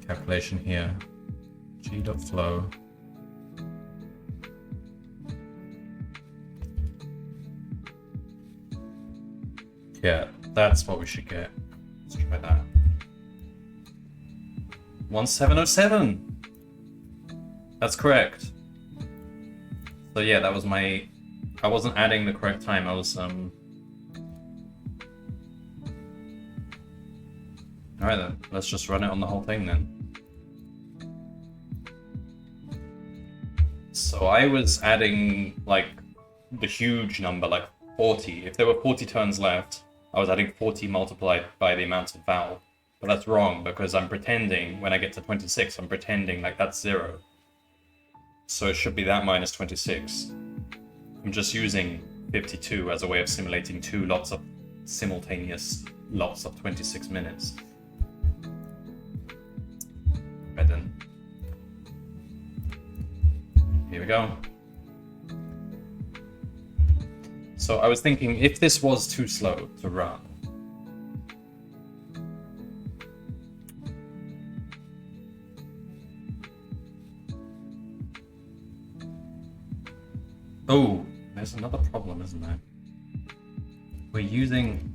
calculation here. G.flow. Yeah, that's what we should get. Let's try that. 1707! That's correct. So yeah, that was my... I wasn't adding the correct time, I was... Alright then, let's just run it on the whole thing then. So I was adding, like, the huge number, like 40. If there were 40 turns left, I was adding 40 multiplied by the amount of valve. But that's wrong, because I'm pretending, when I get to 26, I'm pretending like that's 0. So it should be that minus 26. I'm just using 52 as a way of simulating two lots of simultaneous lots of 26 minutes. Right then. Here we go. So I was thinking, if this was too slow to run, oh, there's another problem, isn't there? We're using...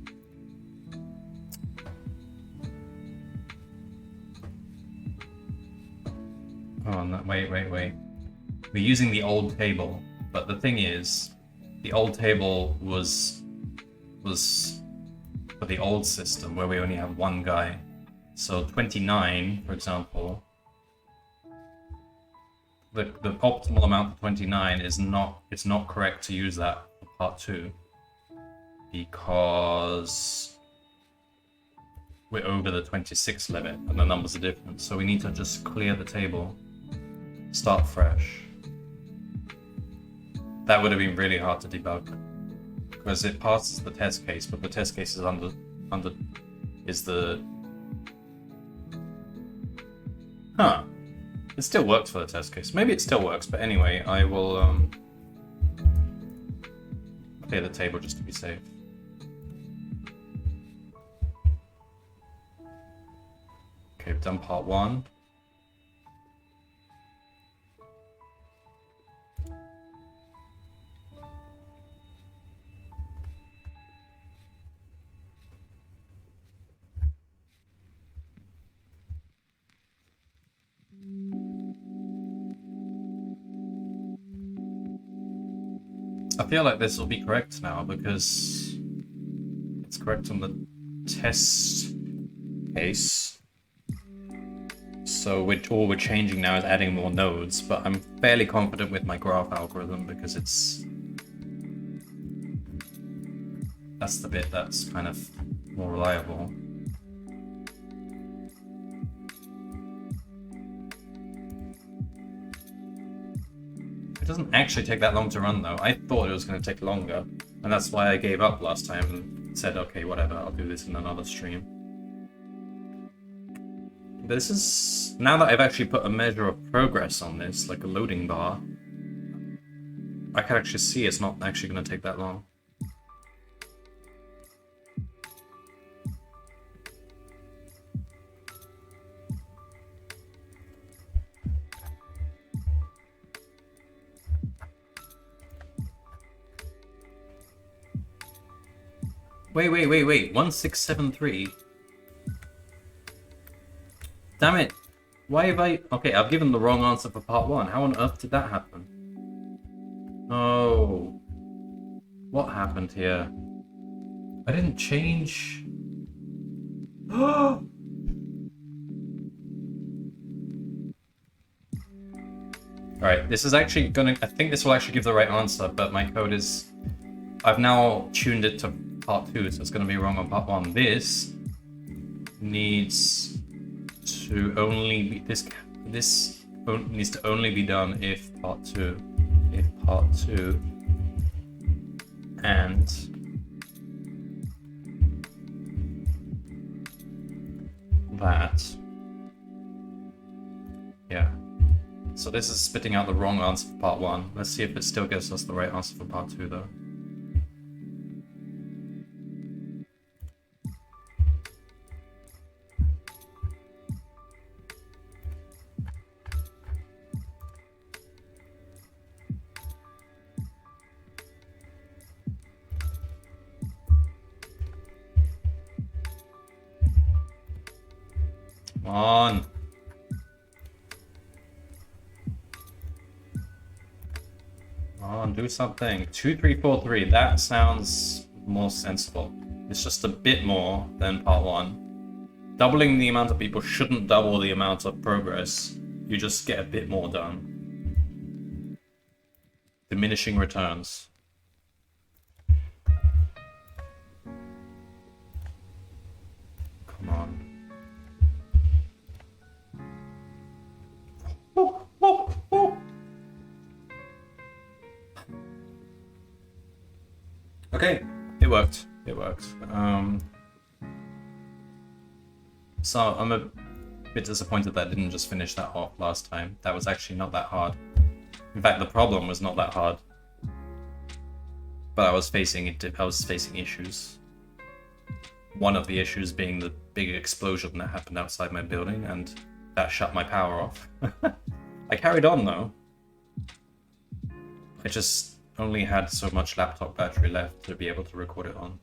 Oh, no, wait. We're using the old table, but the thing is, the old table was for the old system where we only have one guy. So 29, for example, the optimal amount for 29 is not, it's not correct to use that for part 2 because we're over the 26 limit and the numbers are different. So we need to just clear the table, start fresh. That would have been really hard to debug because it passes the test case, but the test case is It still works for the test case. Maybe it still works, but anyway, I will clear the table just to be safe. Okay, we've done part 1. I feel like this will be correct now because it's correct on the test case. So all we're changing now is adding more nodes, but I'm fairly confident with my graph algorithm because that's the bit that's kind of more reliable. It doesn't actually take that long to run though. I thought it was going to take longer, and that's why I gave up last time and said, okay, whatever, I'll do this in another stream. This is, now that I've actually put a measure of progress on this, like a loading bar, I can actually see it's not actually going to take that long. Wait, 1673. Damn it. Why have I... Okay, I've given the wrong answer for part 1. How on earth did that happen? No. What happened here? I didn't change... Alright, this is actually gonna... I think this will actually give the right answer, but my code is... I've now tuned it to part 2, so it's going to be wrong on part 1. This needs to only be this needs to only be done if part 2 and that, yeah. So this is spitting out the wrong answer for part 1. Let's see if it still gives us the right answer for part 2 though. Come on. Come on, do something. 2343, that sounds more sensible. It's just a bit more than part 1. Doubling the amount of people shouldn't double the amount of progress. You just get a bit more done. Diminishing returns. Come on. Okay, it worked. It worked. So I'm a bit disappointed that I didn't just finish that off last time. That was actually not that hard. In fact, the problem was not that hard. But I was facing issues. One of the issues being the big explosion that happened outside my building, and that shut my power off. I carried on though. I just only had so much laptop battery left to be able to record it on.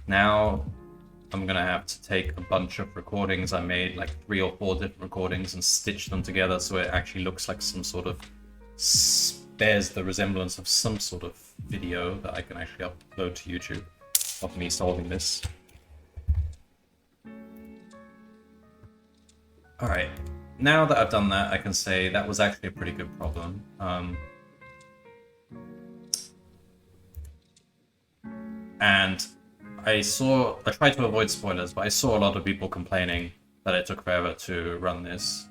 Now I'm gonna have to take a bunch of recordings I made, like 3 or 4 different recordings, and stitch them together so it actually looks like some sort of bears the resemblance of some sort of video that I can actually upload to YouTube of me solving this. Alright, now that I've done that, I can say that was actually a pretty good problem. And I tried to avoid spoilers, but I saw a lot of people complaining that it took forever to run this.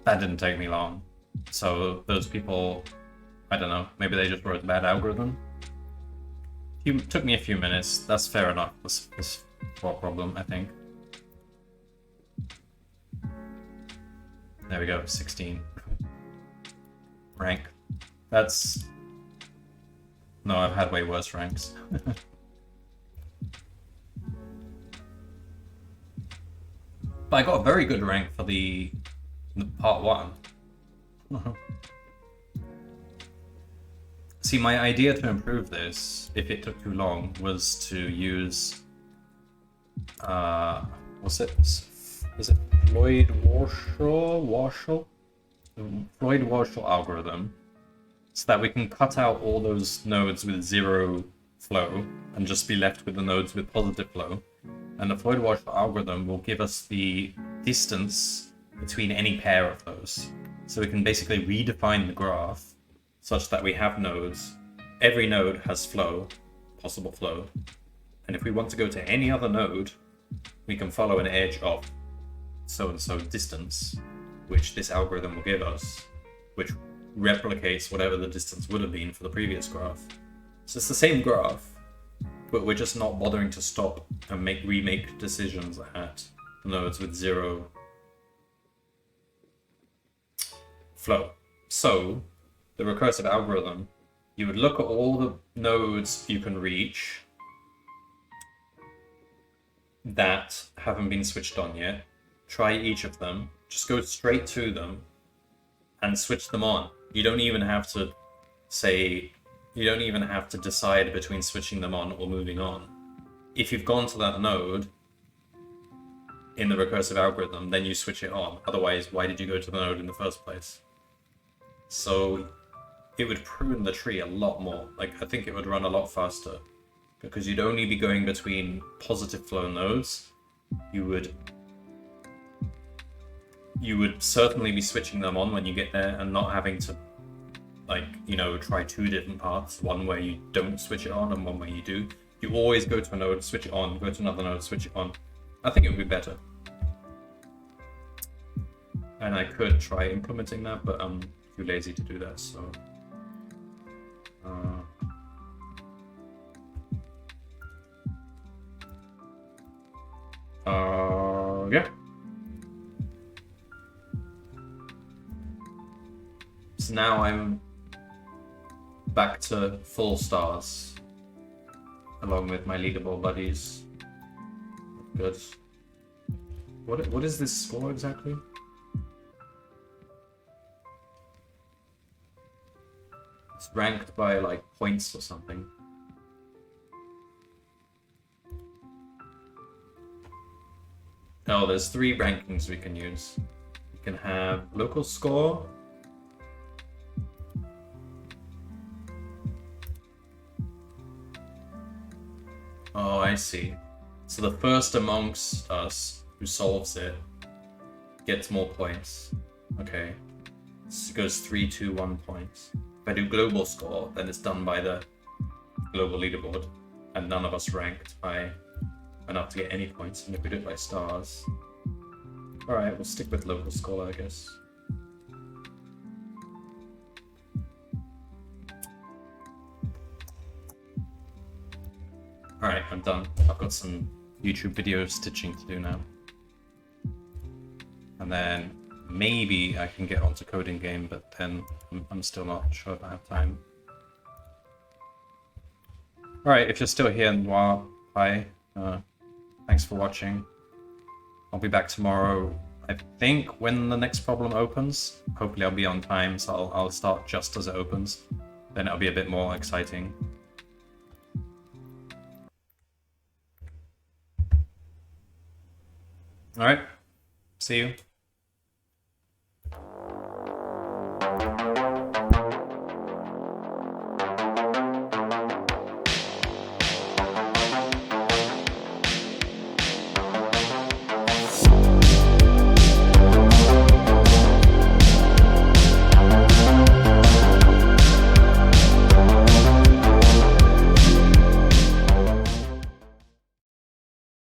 That didn't take me long. So those people, I don't know, maybe they just wrote a bad algorithm. It took me a few minutes, that's fair enough, this problem, I think. There we go, 16. Rank. That's... No, I've had way worse ranks. But I got a very good rank for the part 1. See, my idea to improve this, if it took too long, was to use... what's it? Is it Floyd-Warshall? Floyd-Warshall algorithm. So that we can cut out all those nodes with 0 flow and just be left with the nodes with positive flow. And the Floyd-Warshall algorithm will give us the distance between any pair of those. So we can basically redefine the graph such that we have nodes. Every node has flow, possible flow. And if we want to go to any other node, we can follow an edge of so-and-so distance, which this algorithm will give us, which replicates whatever the distance would have been for the previous graph. So it's the same graph, but we're just not bothering to stop and remake decisions at nodes with 0 flow. So the recursive algorithm, you would look at all the nodes you can reach that haven't been switched on yet, try each of them, just go straight to them and switch them on. You don't even have to decide between switching them on or moving on. If you've gone to that node in the recursive algorithm, then you switch it on. Otherwise, why did you go to the node in the first place? So it would prune the tree a lot more. Like, I think it would run a lot faster because you'd only be going between positive flow nodes. You would certainly be switching them on when you get there and not having to, like, you know, try 2 different paths, one where you don't switch it on and one where you do. You always go to a node, switch it on, go to another node, switch it on. I think it would be better. And I could try implementing that, but I'm too lazy to do that, so... yeah. So now I'm back to full stars, along with my leaderboard buddies. Good. What is this score exactly? It's ranked by like points or something. Oh, there's 3 rankings we can use. We can have local score. Oh, I see. So the first amongst us who solves it gets more points. Okay. So it goes 3, 2, 1 points. If I do global score, then it's done by the global leaderboard, and none of us ranked by enough to get any points. And if we do it by stars, alright, we'll stick with local score, I guess. Alright, I'm done. I've got some YouTube video stitching to do now. And then maybe I can get onto coding game, but then I'm still not sure if I have time. Alright, if you're still here, Noir, hi. Thanks for watching. I'll be back tomorrow, I think, when the next problem opens. Hopefully I'll be on time, so I'll start just as it opens. Then it'll be a bit more exciting. All right. See you.